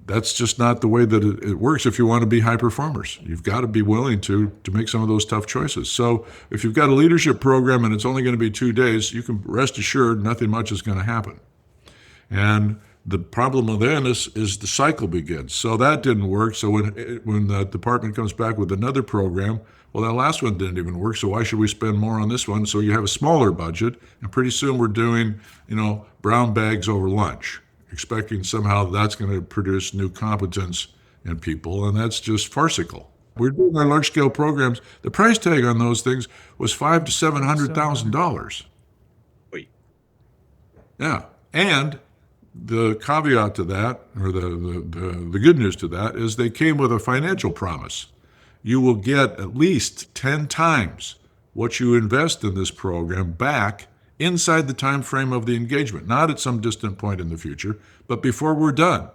that's just not the way that it works if you want to be high performers. You've got to be willing to make some of those tough choices. So if you've got a leadership program and it's only going to be 2 days, you can rest assured nothing much is going to happen. And The problem then is the cycle begins. So that didn't work. So when the department comes back with another program, well, that last one didn't even work. So why should we spend more on this one? So you have a smaller budget, and pretty soon we're doing, brown bags over lunch, expecting somehow that's going to produce new competence in people, and that's just farcical. We're doing our large-scale programs. The price tag on those things was $500,000 to $700,000. Wait. Yeah, and the caveat to that, or the good news to that, is they came with a financial promise. You will get at least 10 times what you invest in this program back inside the time frame of the engagement, not at some distant point in the future, but before we're done.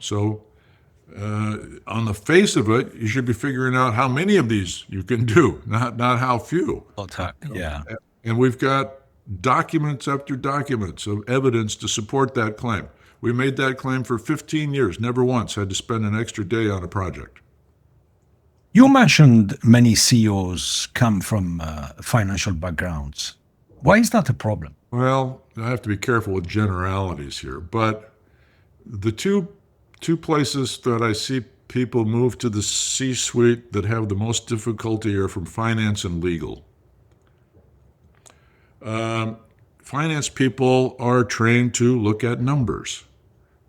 So on the face of it, you should be figuring out how many of these you can do, not how few. Yeah. And we've got documents after documents of evidence to support that claim. We made that claim for 15 years, never once had to spend an extra day on a project. You mentioned many CEOs come from financial backgrounds. Why is that a problem? Well, I have to be careful with generalities here, but the two places that I see people move to the C-suite that have the most difficulty are from finance and legal. Finance people are trained to look at numbers.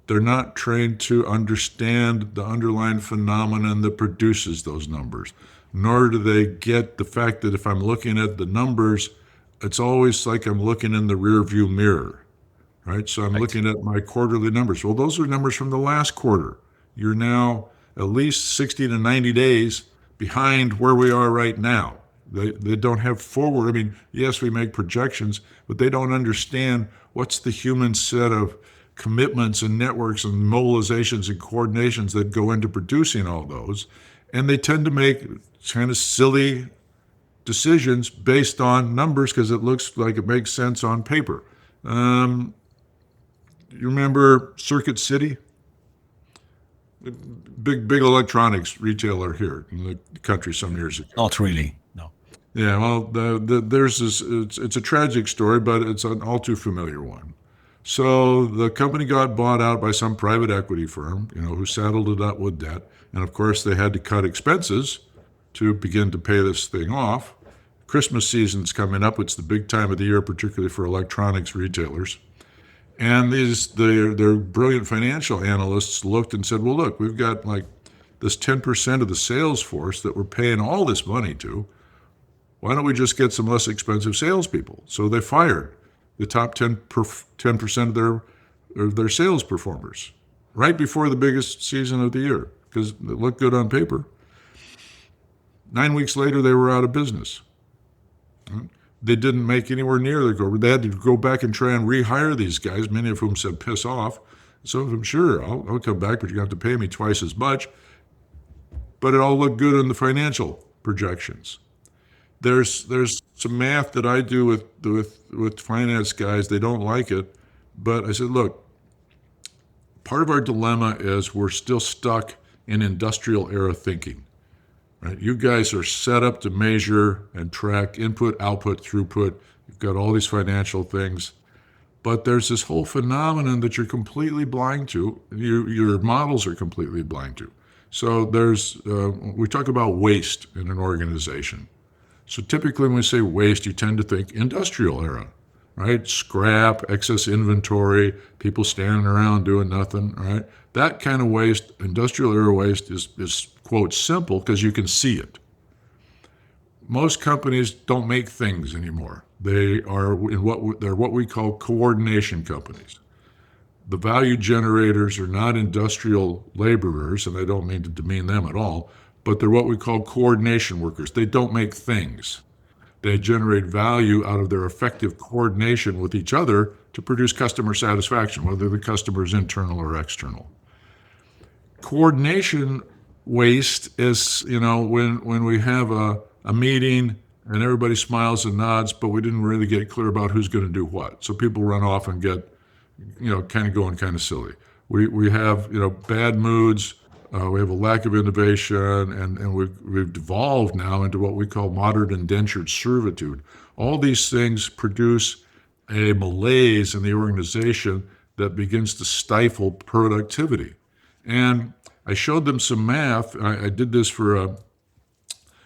They're not trained to understand the underlying phenomenon that produces those numbers, nor do they get the fact that if I'm looking at the numbers, it's always like I'm looking in the rearview mirror, right? So I'm looking at my quarterly numbers. Well, those are numbers from the last quarter. You're now at least 60 to 90 days behind where we are right now. They don't have forward. I mean, yes, we make projections, but they don't understand what's the human set of commitments and networks and mobilizations and coordinations that go into producing all those. And they tend to make kind of silly decisions based on numbers because it looks like it makes sense on paper. You remember Circuit City? Big electronics retailer here in the country some years ago. Not really, no. Yeah, well, there's this. It's a tragic story, but it's an all too familiar one. So the company got bought out by some private equity firm, who saddled it up with debt, and of course they had to cut expenses to begin to pay this thing off. Christmas season's coming up. It's the big time of the year, particularly for electronics retailers. And their brilliant financial analysts looked and said, well, look, we've got like this 10% of the sales force that we're paying all this money to. Why don't we just get some less expensive salespeople? So they fired the top 10% of their sales performers right before the biggest season of the year because it looked good on paper. 9 weeks later, they were out of business. They didn't make anywhere near their goal. They had to go back and try and rehire these guys, many of whom said, piss off. So I'm sure I'll come back, but you're going to have to pay me twice as much. But it all looked good in the financial projections. There's some math that I do with finance guys. They don't like it. But I said, look, part of our dilemma is we're still stuck in industrial era thinking. Right? You guys are set up to measure and track input, output, throughput. You've got all these financial things. But there's this whole phenomenon that you're completely blind to. Your models are completely blind to. So we talk about waste in an organization. So typically when we say waste, you tend to think industrial era, right? Scrap, excess inventory, people standing around doing nothing, right? That kind of waste, industrial era waste, is quote, simple because you can see it. Most companies don't make things anymore. They're what we call coordination companies. The value generators are not industrial laborers, and I don't mean to demean them at all, but they're what we call coordination workers. They don't make things. They generate value out of their effective coordination with each other to produce customer satisfaction, whether the customer is internal or external. Coordination waste is, when we have a meeting and everybody smiles and nods, but we didn't really get clear about who's going to do what. So people run off and get, kind of going kind of silly. We have, bad moods. We have a lack of innovation, and we've devolved now into what we call modern indentured servitude. All these things produce a malaise in the organization that begins to stifle productivity. And I showed them some math. I did this for a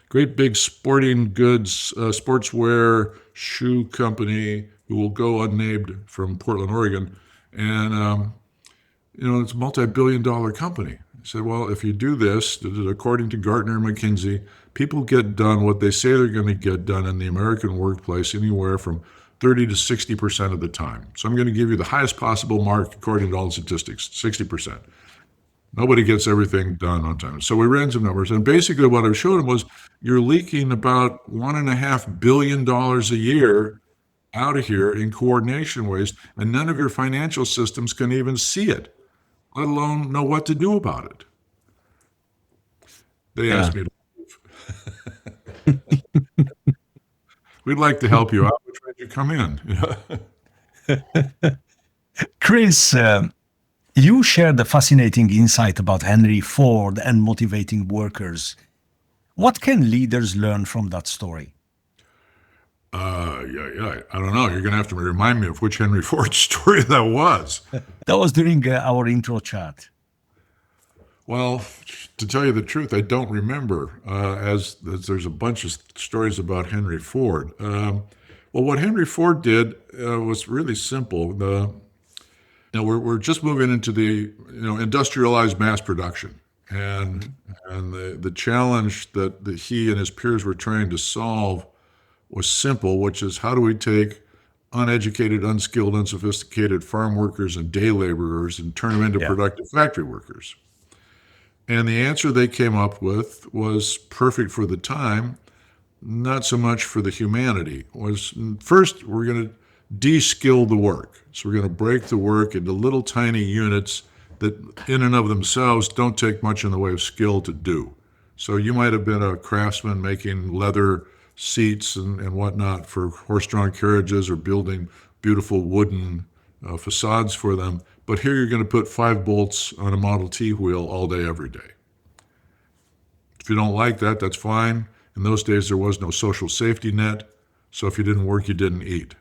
great big sporting goods, sportswear shoe company who will go unnamed from Portland, Oregon. And, it's a multi-billion-dollar company. I said, well, if you do this, according to Gartner and McKinsey, people get done what they say they're going to get done in the American workplace anywhere from 30 to 60% of the time. So I'm going to give you the highest possible mark according to all the statistics, 60%. Nobody gets everything done on time. So we ran some numbers, and basically what I showed them was you're leaking about $1.5 billion a year out of here in coordination waste, and none of your financial systems can even see it, let alone know what to do about it. They Yeah. asked me to we'd like to help you out. Which way did you come in? Chris, you shared a fascinating insight about Henry Ford and motivating workers. What can leaders learn from that story? Yeah. I don't know. You're going to have to remind me of which Henry Ford story that was. That was during our intro chat. Well, to tell you the truth, I don't remember, as there's a bunch of stories about Henry Ford. Well, what Henry Ford did was really simple. We're just moving into the industrialized mass production, and the challenge that he and his peers were trying to solve was simple, which is how do we take uneducated, unskilled, unsophisticated farm workers and day laborers and turn them into Yeah. productive factory workers? And the answer they came up with was perfect for the time, not so much for the humanity. Was first, we're going to de-skill the work. So we're going to break the work into little tiny units that in and of themselves don't take much in the way of skill to do. So you might have been a craftsman making leather seats and whatnot for horse-drawn carriages or building beautiful wooden facades for them. But here you're going to put 5 bolts on a Model T wheel all day, every day. If you don't like that, that's fine. In those days, there was no social safety net. So if you didn't work, you didn't eat.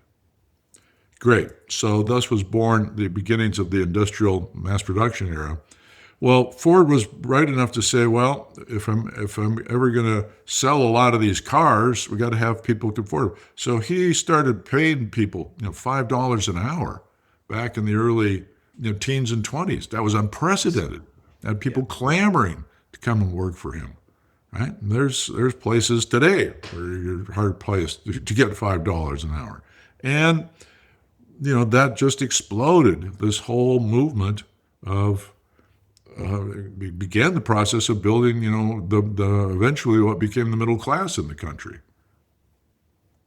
Great. So thus was born the beginnings of the industrial mass production era. Well, Ford was right enough to say, well, if I'm ever going to sell a lot of these cars, we got to have people who can afford them. So he started paying people, $5 an hour back in the early teens and 20s. That was unprecedented. Had people clamoring to come and work for him. Right? And there's places today where you're hard placed to get $5 an hour. And that just exploded. This whole movement of began the process of building, the eventually what became the middle class in the country.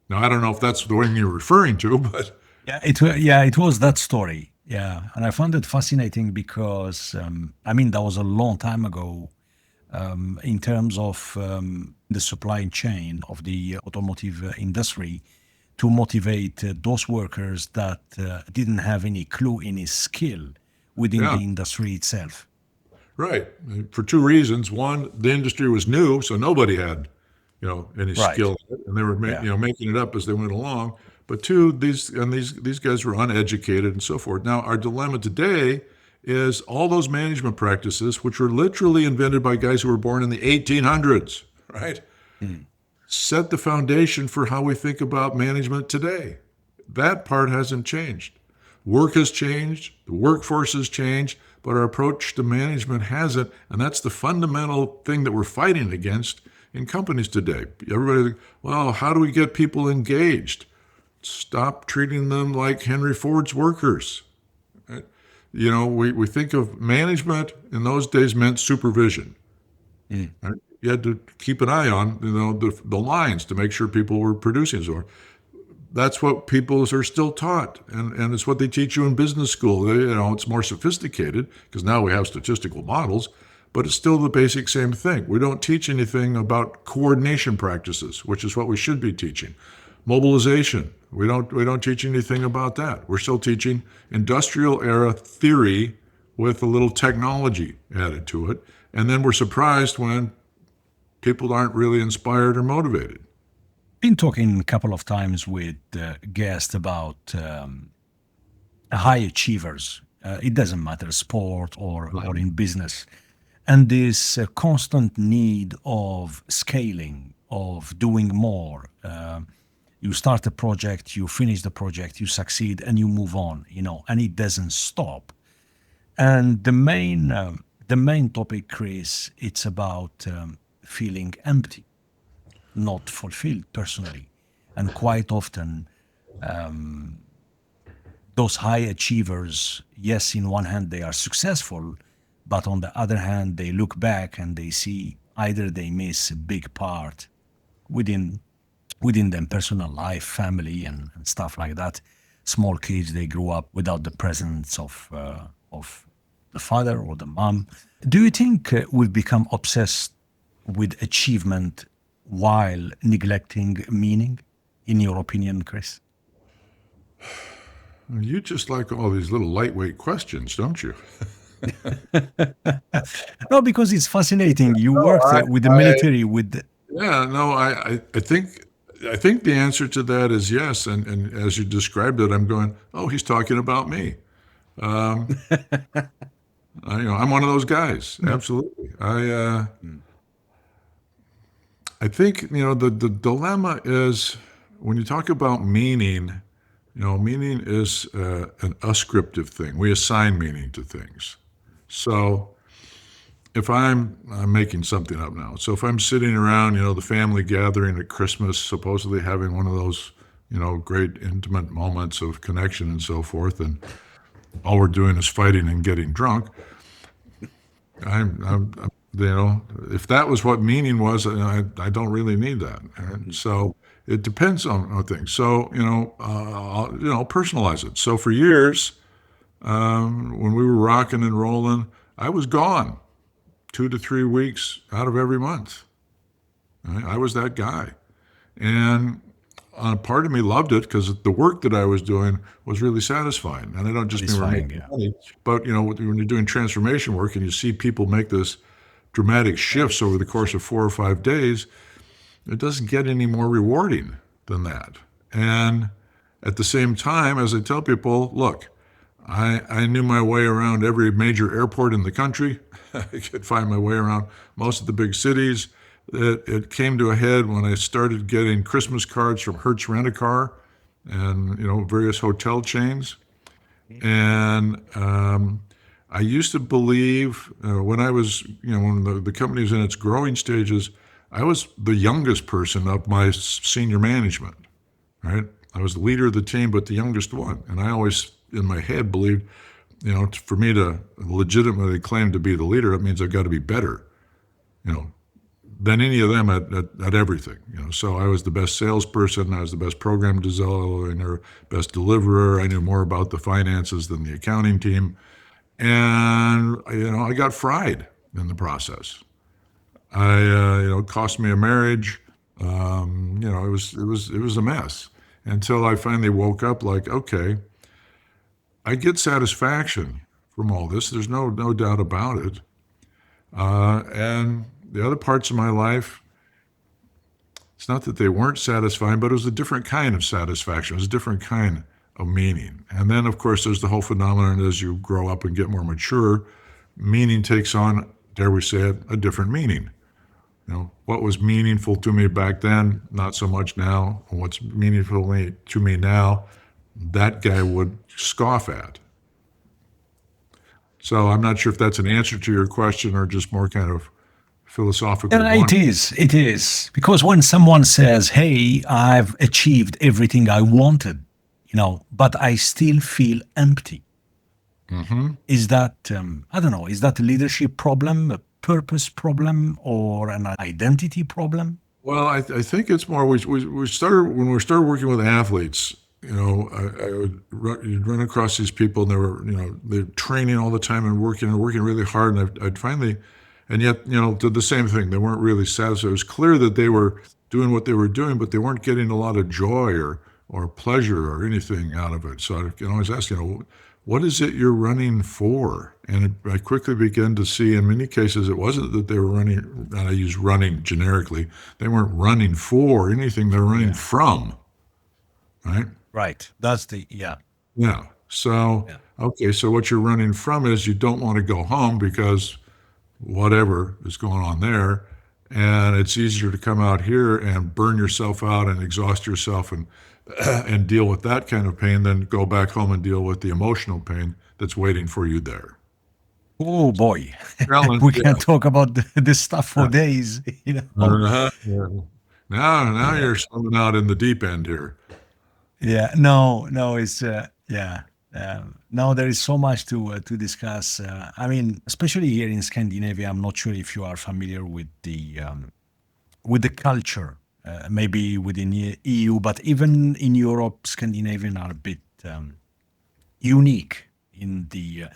Now, I don't know if that's the one you're referring to, but It was that story. Yeah, and I found it fascinating because that was a long time ago. In terms of the supply chain of the automotive industry, to motivate those workers that didn't have any clue, any skill within yeah, the industry itself. right. For 2 reasons. One, the industry was new, so nobody had, any Right. skill in it, and they were, Yeah. making it up as they went along. But 2, these guys were uneducated and so forth. Now, our dilemma today is all those management practices, which were literally invented by guys who were born in the 1800s, right? Mm. Set the foundation for how we think about management today. That part hasn't changed. Work has changed, the workforce has changed, but our approach to management hasn't, and that's the fundamental thing that we're fighting against in companies today. Everybody, well, how do we get people engaged? Stop treating them like Henry Ford's workers. We think of management in those days meant supervision. Mm. Right? You had to keep an eye on the lines to make sure people were producing. So that's what people are still taught, and it's what they teach you in business school. It's more sophisticated because now we have statistical models, but it's still the basic same thing. We don't teach anything about coordination practices, which is what we should be teaching. Mobilization. We don't teach anything about that. We're still teaching industrial era theory with a little technology added to it. And then we're surprised when people aren't really inspired or motivated. Been talking a couple of times with guests about high achievers It doesn't matter, sport or in business. And this constant need of scaling, of doing more. You start a project, you finish the project, you succeed, and you move on, and it doesn't stop. And the main topic, Chris, it's about feeling empty, not fulfilled personally. And quite often, those high achievers, yes, in one hand they are successful, but on the other hand, they look back and they see either they miss a big part within their personal life, family, and stuff like that. Small kids, they grew up without the presence of the father or the mom. Do you think we've become obsessed with achievement while neglecting meaning, in your opinion, Chris? You just like all these little lightweight questions, don't you? No, because it's fascinating. You No, worked with the military, yeah, no, I think the answer to that is yes. And as you described it, I'm going, oh, he's talking about me. I'm one of those guys. Absolutely. I think, the dilemma is when you talk about meaning, meaning is an ascriptive thing. We assign meaning to things. So if I'm making something up now. So if I'm sitting around, the family gathering at Christmas, supposedly having one of those, great intimate moments of connection and so forth, and all we're doing is fighting and getting drunk, if that was what meaning was, I don't really need that. And so it depends on things. So, I'll personalize it. So for years, when we were rocking and rolling, I was gone 2 to 3 weeks out of every month. I was that guy. And part of me loved it because the work that I was doing was really satisfying. And I don't just mean we're making money, but when you're doing transformation work and you see people make this dramatic shifts over the course of 4 or 5 days, it doesn't get any more rewarding than that. And at the same time, as I tell people, look, I knew my way around every major airport in the country. I could find my way around most of the big cities. It came to a head when I started getting Christmas cards from Hertz Rent-A-Car and, various hotel chains. And I used to believe when I was, when the company was in its growing stages, I was the youngest person of my senior management, right? I was the leader of the team, but the youngest one. And I always, in my head, believed, for me to legitimately claim to be the leader, it means I've got to be better, than any of them at everything. So I was the best salesperson, I was the best program designer, best deliverer. I knew more about the finances than the accounting team. And, I got fried in the process. It cost me a marriage. It was a mess until I finally woke up like, okay, I get satisfaction from all this. There's no doubt about it. And the other parts of my life, it's not that they weren't satisfying, but it was a different kind of satisfaction. It was a different kind of meaning. And then, of course, there's the whole phenomenon as you grow up and get more mature, meaning takes on, dare we say it, a different meaning. What was meaningful to me back then, not so much now. What's meaningful to me now, that guy would scoff at. So I'm not sure if that's an answer to your question or just more kind of philosophical. It is. Because when someone says, hey, I've achieved everything I wanted, but I still feel empty. Mm-hmm. Is that, I don't know, is that a leadership problem, a purpose problem, or an identity problem? Well, I think it's more, we started, when we started working with athletes, I would run across these people and they were, they're training all the time and working really hard. And I'd finally, and yet, did the same thing. They weren't really satisfied. It was clear that they were doing what they were doing, but they weren't getting a lot of joy or pleasure or anything out of it. So I can always ask, what is it you're running for? And I quickly began to see in many cases, it wasn't that they were running, and I use running generically, they weren't running for anything, they were running from, right? Right. That's the, Yeah. So Okay, so what you're running from is you don't want to go home because whatever is going on there. And it's easier to come out here and burn yourself out and exhaust yourself and and deal with that kind of pain than go back home and deal with the emotional pain that's waiting for you there. Oh boy, Challenge, we yeah. can talk about this stuff for days. Uh-huh. Yeah. Now you're swimming out in the deep end here. Yeah, no, no, it's yeah. No, there is so much to discuss. I mean, especially here in Scandinavia, I'm not sure if you are familiar with the culture, maybe within EU, but even in Europe, Scandinavian are a bit unique in the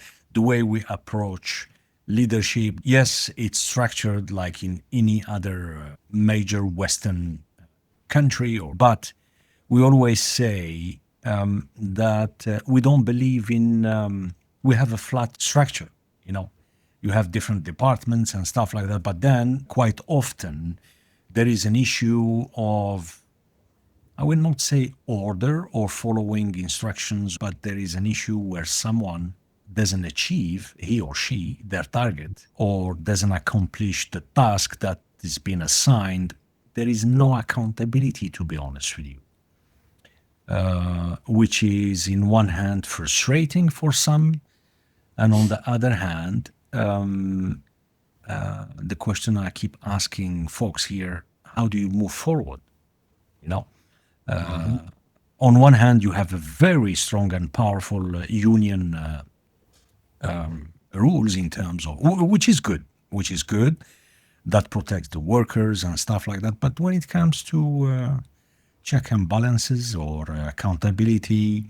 way we approach leadership. Yes, it's structured like in any other major Western country, or but we always say that we don't believe in we have a flat structure. You know, you have different departments and stuff like that, but then quite often there is an issue of, I will not say order or following instructions, but there is an issue where someone doesn't achieve, he or she, their target, or doesn't accomplish the task that is being assigned. There is no accountability, to be honest with you, which is, in one hand, frustrating for some, and on the other hand, the question I keep asking folks here: how do you move forward? You know, on one hand, you have a very strong and powerful union rules in terms of which is good, that protects the workers and stuff like that. But when it comes to check and balances or accountability,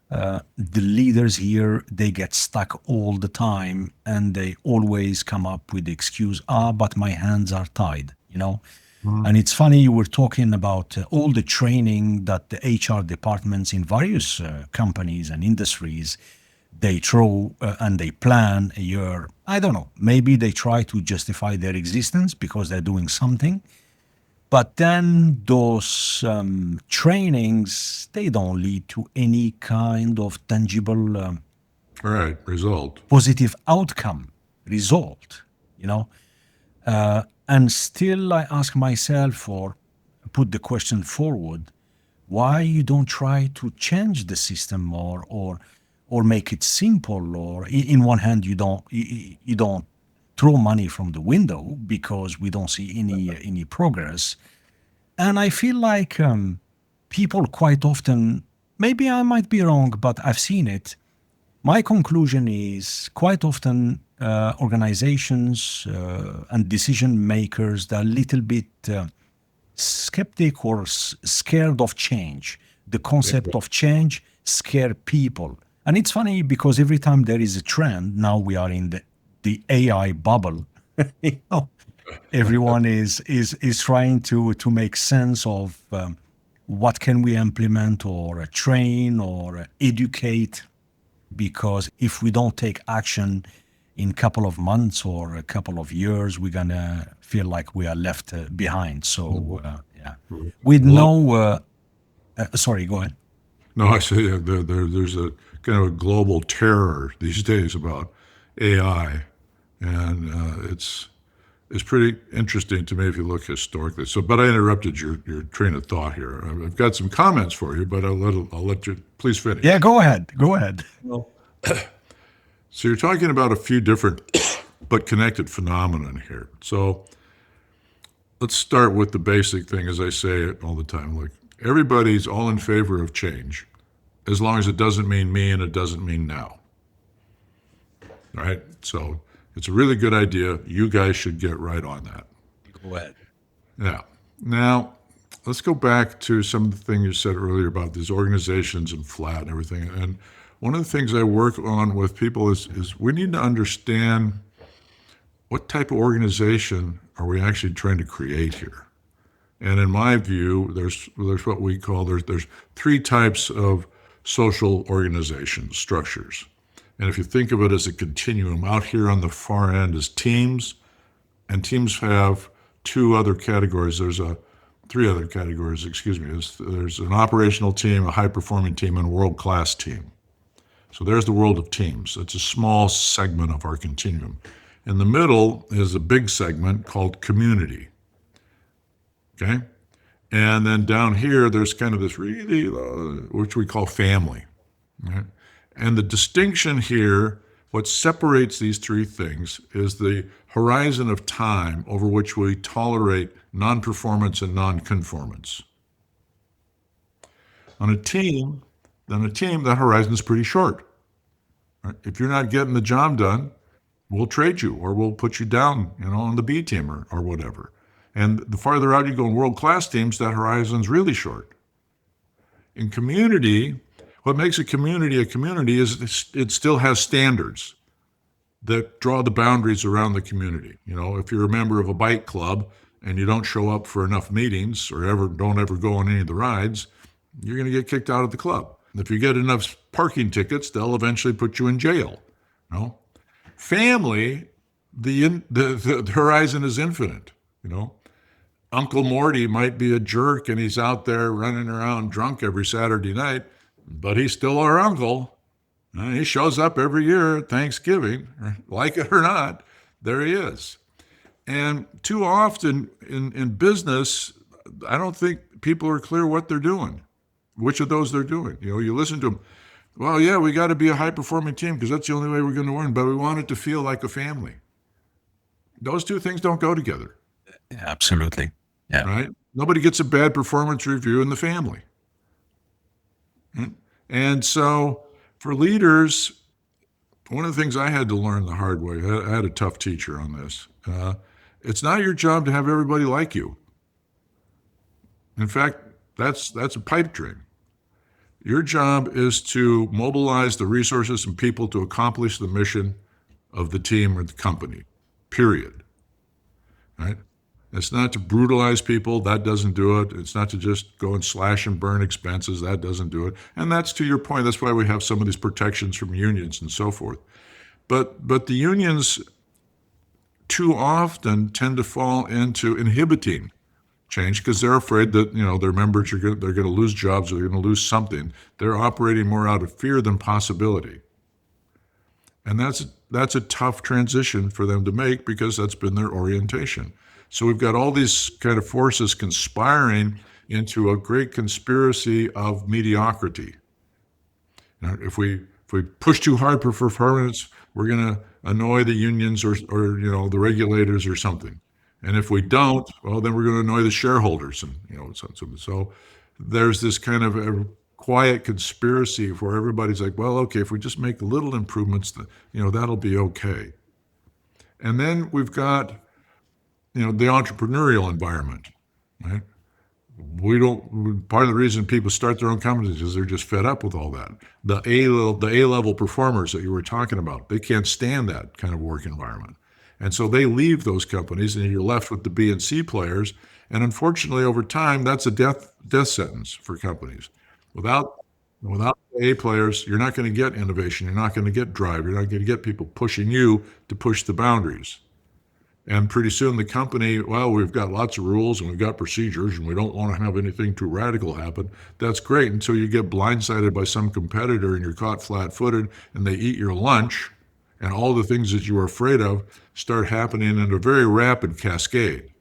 the leaders here, they get stuck all the time, and they always come up with the excuse, but my hands are tied, you know. And it's funny, you were talking about all the training that the HR departments in various companies and industries, they throw and they plan a year. I don't know, maybe they try to justify their existence because they're doing something. But then those trainings, they don't lead to any kind of tangible Right, result. positive outcome, result, you know. And still I ask myself, or put the question forward, why you don't try to change the system, or make it simple, or in one hand you don't throw money from the window because we don't see any progress. And I feel like people quite often, maybe I might be wrong, but I've seen it. My conclusion is quite often organizations and decision makers, they're a little bit skeptic or scared of change. The concept of change scare people. And it's funny because every time there is a trend, now we are in the AI bubble. You know, everyone is trying to make sense of what can we implement or train or educate, because if we don't take action in a couple of months or a couple of years, we're gonna feel like we are left behind. So yeah, with Well, no sorry, go ahead. no, I say there's a kind of a global terror these days about AI, and it's pretty interesting to me if you look historically. So, but I interrupted your train of thought here. I've got some comments for you, but I'll let you please Yeah, finish. go ahead, go ahead. So you're talking about a few different but connected phenomenon here. So let's start with the basic thing, as I say it all the time. Like, everybody's all in favor of change, as long as it doesn't mean me and it doesn't mean now. All right? So it's a really good idea. You guys should get right on that. Go ahead. Yeah. Now, let's go back to some of the things you said earlier about these organizations and flat and everything. And one of the things I work on with people is we need to understand what type of organization are we actually trying to create here. And in my view, there's what we call there's three types of social organization structures. And if you think of it as a continuum, out here on the far end is teams, and teams have two other categories. Three other categories, excuse me. There's an operational team, a high-performing team, and a world-class team. So there's the world of teams. It's a small segment of our continuum. In the middle is a big segment called community. Okay? And then down here, there's kind of this really, which we call family. Right? And the distinction here, what separates these three things, is the horizon of time over which we tolerate non-performance and non-conformance. On a team, that horizon is pretty short. Right? If you're not getting the job done, we'll trade you or we'll put you down, on the B team or whatever. And the farther out you go in world-class teams, that horizon's really short. In community, what makes a community is it still has standards that draw the boundaries around the community. If you're a member of a bike club and you don't show up for enough meetings or don't ever go on any of the rides, you're going to get kicked out of the club. If you get enough parking tickets, they'll eventually put you in jail. Family, the horizon is infinite. Uncle Morty might be a jerk and he's out there running around drunk every Saturday night, but he's still our uncle. He shows up every year at Thanksgiving, like it or not, there he is. And too often in business, I don't think people are clear what they're doing, which of those they're doing. You listen to them, well, yeah, we got to be a high-performing team because that's the only way we're going to win, but we want it to feel like a family. Those two things don't go together. Absolutely. Yeah. Right? Nobody gets a bad performance review in the family. And so for leaders, one of the things I had to learn the hard way, I had a tough teacher on this. It's not your job to have everybody like you. In fact, that's a pipe dream. Your job is to mobilize the resources and people to accomplish the mission of the team or the company, period. Right? It's not to brutalize people. That doesn't do it. It's not to just go and slash and burn expenses. That doesn't do it. And that's to your point. That's why we have some of these protections from unions and so forth. But the unions too often tend to fall into inhibiting change because they're afraid that their members they're going to lose jobs or they're going to lose something. They're operating more out of fear than possibility. And that's a tough transition for them to make because that's been their orientation. So we've got all these kind of forces conspiring into a great conspiracy of mediocrity. If we push too hard for performance, we're going to annoy the unions or the regulators or something. And if we don't, well, then we're going to annoy the shareholders. And so there's this kind of a quiet conspiracy where everybody's like, well, okay, if we just make little improvements, that'll be okay. And then we've got the entrepreneurial environment, right? Part of the reason people start their own companies is they're just fed up with all that. The A-level performers that you were talking about, they can't stand that kind of work environment. And so they leave those companies and you're left with the B and C players. And unfortunately, over time, that's a death sentence for companies. Without the A players, you're not going to get innovation. You're not going to get drive. You're not going to get people pushing you to push the boundaries. And pretty soon the company, well, we've got lots of rules and we've got procedures and we don't want to have anything too radical happen. That's great until you get blindsided by some competitor and you're caught flat-footed and they eat your lunch and all the things that you were afraid of start happening in a very rapid cascade,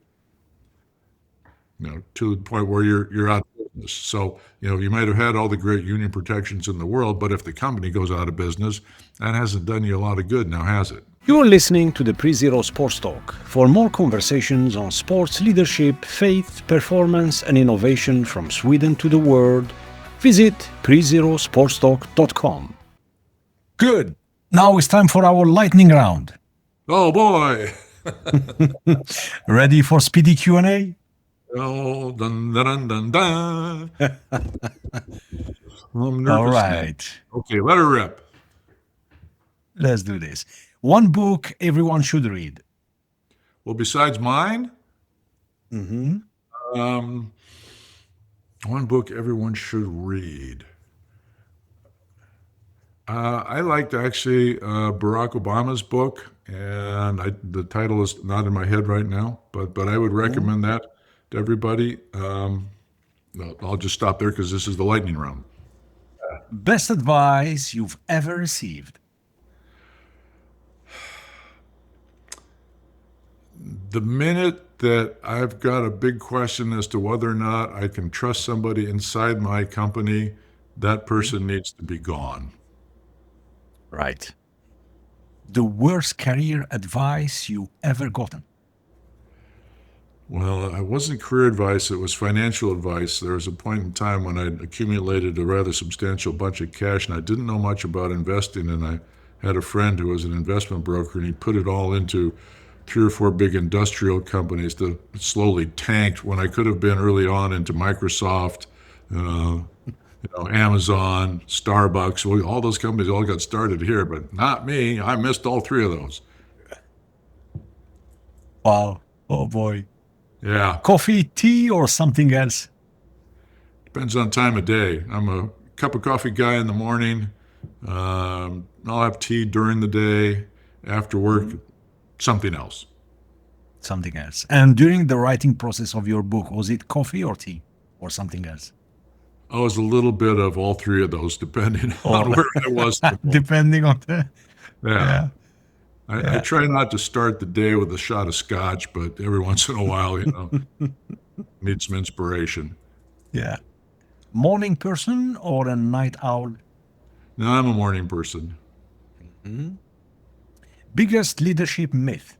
to the point where you're out of business. So, you might have had all the great union protections in the world, but if the company goes out of business, that hasn't done you a lot of good now, has it? You're listening to the Pre-Zero Sports Talk. For more conversations on sports leadership, faith, performance, and innovation from Sweden to the world, visit prezerosportstalk.com. Good. Now it's time for our lightning round. Oh, boy. Ready for speedy Q&A? Oh, dun, dun, dun, dun. I'm nervous. All right. Okay, let her rip. Let's do this. One book everyone should read. Well, besides mine, one book everyone should read. I liked actually Barack Obama's book, and the title is not in my head right now, but I would recommend that to everybody. I'll just stop there because this is the lightning round. Best advice you've ever received? The minute that I've got a big question as to whether or not I can trust somebody inside my company, that person needs to be gone. Right. The worst career advice you ever gotten? Well, it wasn't career advice, it was financial advice. There was a point in time when I'd accumulated a rather substantial bunch of cash and I didn't know much about investing. And I had a friend who was an investment broker and he put it all into 3 or 4 big industrial companies that slowly tanked when I could have been early on into Microsoft, Amazon, Starbucks. Well, all those companies all got started here, but not me. I missed all 3 of those. Wow. Oh boy. Yeah. Coffee, tea, or something else? Depends on time of day. I'm a cup of coffee guy in the morning. I'll have tea during the day. After work, something else. Something else. And during the writing process of your book, was it coffee or tea or something else? I was a little bit of all 3 of those, depending on where I was. Depending on the. Yeah. Yeah. I try not to start the day with a shot of scotch, but every once in a while, need some inspiration. Yeah. Morning person or a night owl? No, I'm a morning person. Biggest leadership myth?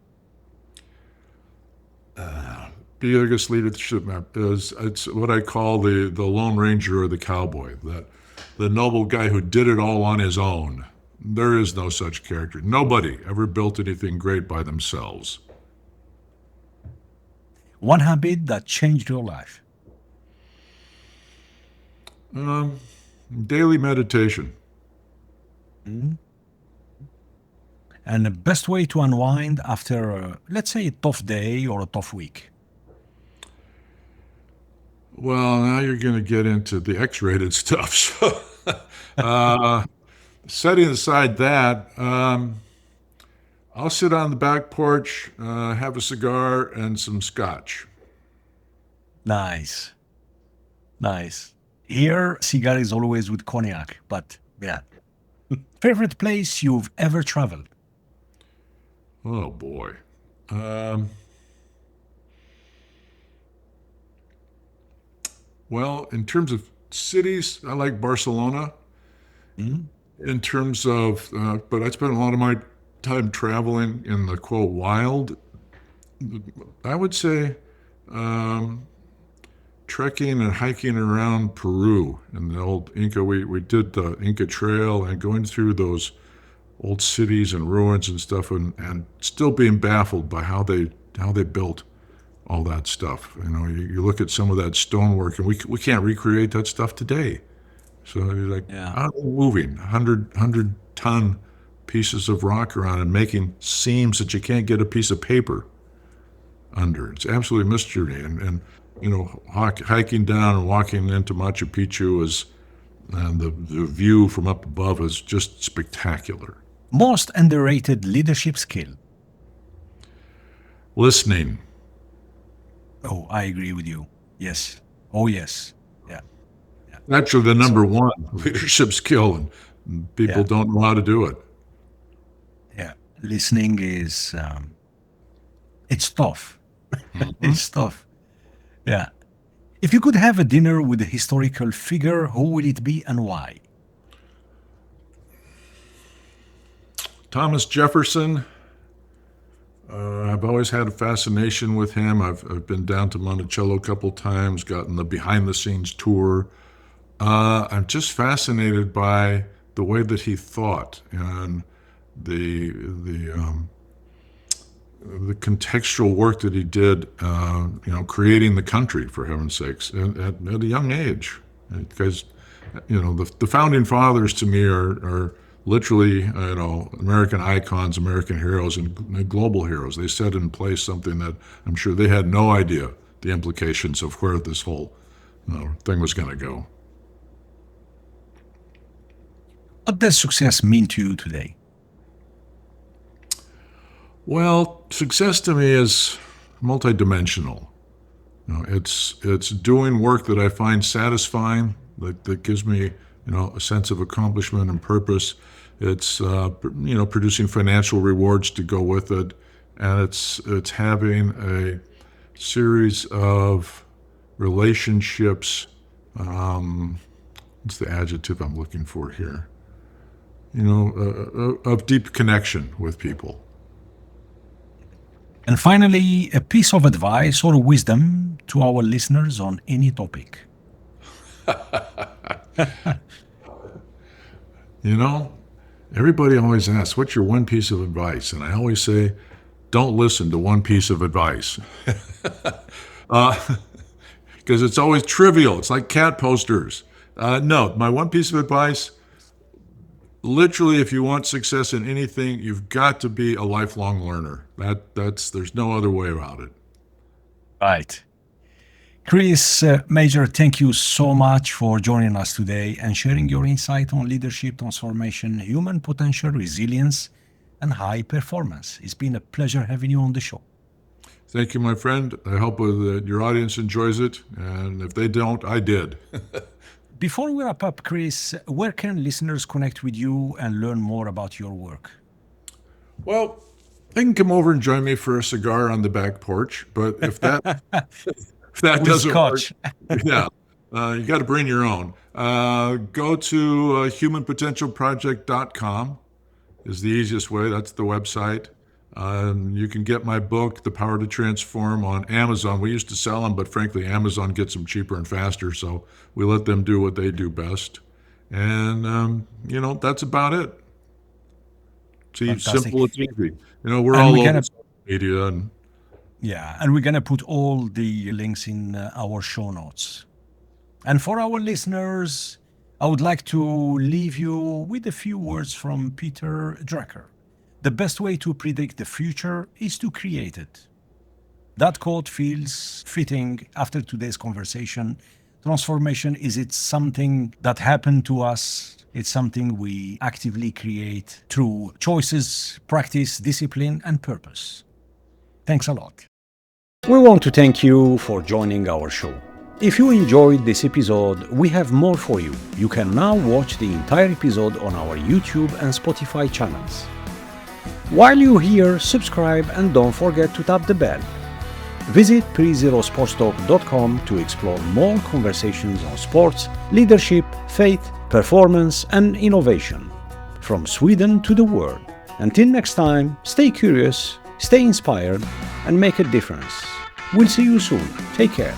Biggest leadership map is it's what I call the Lone Ranger or the cowboy, the noble guy who did it all on his own. There is no such character. Nobody ever built anything great by themselves. One habit that changed your life? Daily meditation. And the best way to unwind after, let's say, a tough day or a tough week? Well, now you're going to get into the X-rated stuff. So, setting aside that, I'll sit on the back porch, have a cigar and some scotch. Nice. Nice. Here, cigar is always with cognac, but yeah. Favorite place you've ever traveled? Oh boy. Well, in terms of cities, I like Barcelona. In terms of, but I spent a lot of my time traveling in the quote wild. I would say trekking and hiking around Peru in the old Inca. We did the Inca Trail and going through those old cities and ruins and stuff, and still being baffled by how they built all that stuff. You look at some of that stonework, and we can't recreate that stuff today. So you're like, Yeah. how are they moving 100-ton pieces of rock around and making seams that you can't get a piece of paper under? It's absolutely mystery. And hiking down and walking into Machu Picchu and the view from up above is just spectacular. Most underrated leadership skill? Listening. Oh, I agree with you. Yes. Oh, yes. Yeah. Actually, the number one leadership skill, and people Yeah. don't know how to do it. Yeah. Listening is, it's tough. It's tough. Yeah. If you could have a dinner with a historical figure, who would it be and why? Thomas Jefferson. I've always had a fascination with him. I've been down to Monticello a couple times, gotten the behind-the-scenes tour. I'm just fascinated by the way that he thought and the contextual work that he did, creating the country, for heaven's sakes, at a young age. Because, the founding fathers to me are literally, American icons, American heroes, and global heroes. They set in place something that I'm sure they had no idea the implications of where this whole thing was going to go. What does success mean to you today? Well, success to me is multidimensional. It's doing work that I find satisfying, that gives me a sense of accomplishment and purpose. It's producing financial rewards to go with it, and it's having a series of relationships. What's the adjective I'm looking for here? Of deep connection with people. And finally, a piece of advice or wisdom to our listeners on any topic. Everybody always asks, what's your one piece of advice? And I always say, don't listen to one piece of advice. Because it's always trivial. It's like cat posters. No, my one piece of advice, literally, if you want success in anything, you've got to be a lifelong learner. There's no other way about it. Right. Chris Majer, thank you so much for joining us today and sharing your insight on leadership, transformation, human potential, resilience, and high performance. It's been a pleasure having you on the show. Thank you, my friend. I hope that your audience enjoys it. And if they don't, I did. Before we wrap up, Chris, where can listeners connect with you and learn more about your work? Well, they can come over and join me for a cigar on the back porch. But if that doesn't Scotch. work, yeah, you got to bring your own. Go to humanpotentialproject.com is the easiest way. That's the website. You can get my book, The Power to Transform, on Amazon. We used to sell them, but frankly, Amazon gets them cheaper and faster, so we let them do what they do best. And, that's about it. It's simple, it's easy. We're all over social media. And we're going to put all the links in our show notes. And for our listeners, I would like to leave you with a few words from Peter Drucker. The best way to predict the future is to create it. That quote feels fitting after today's conversation. Transformation isn't something that happened to us. It's something we actively create through choices, practice, discipline, and purpose. Thanks a lot. We want to thank you for joining our show. If you enjoyed this episode, we have more for you. You can now watch the entire episode on our YouTube and Spotify channels. While you're here, subscribe and don't forget to tap the bell. Visit prezerosportstalk.com to explore more conversations on sports, leadership, faith, performance, and innovation. From Sweden to the world. Until next time, stay curious, stay inspired, and make a difference. We'll see you soon. Take care.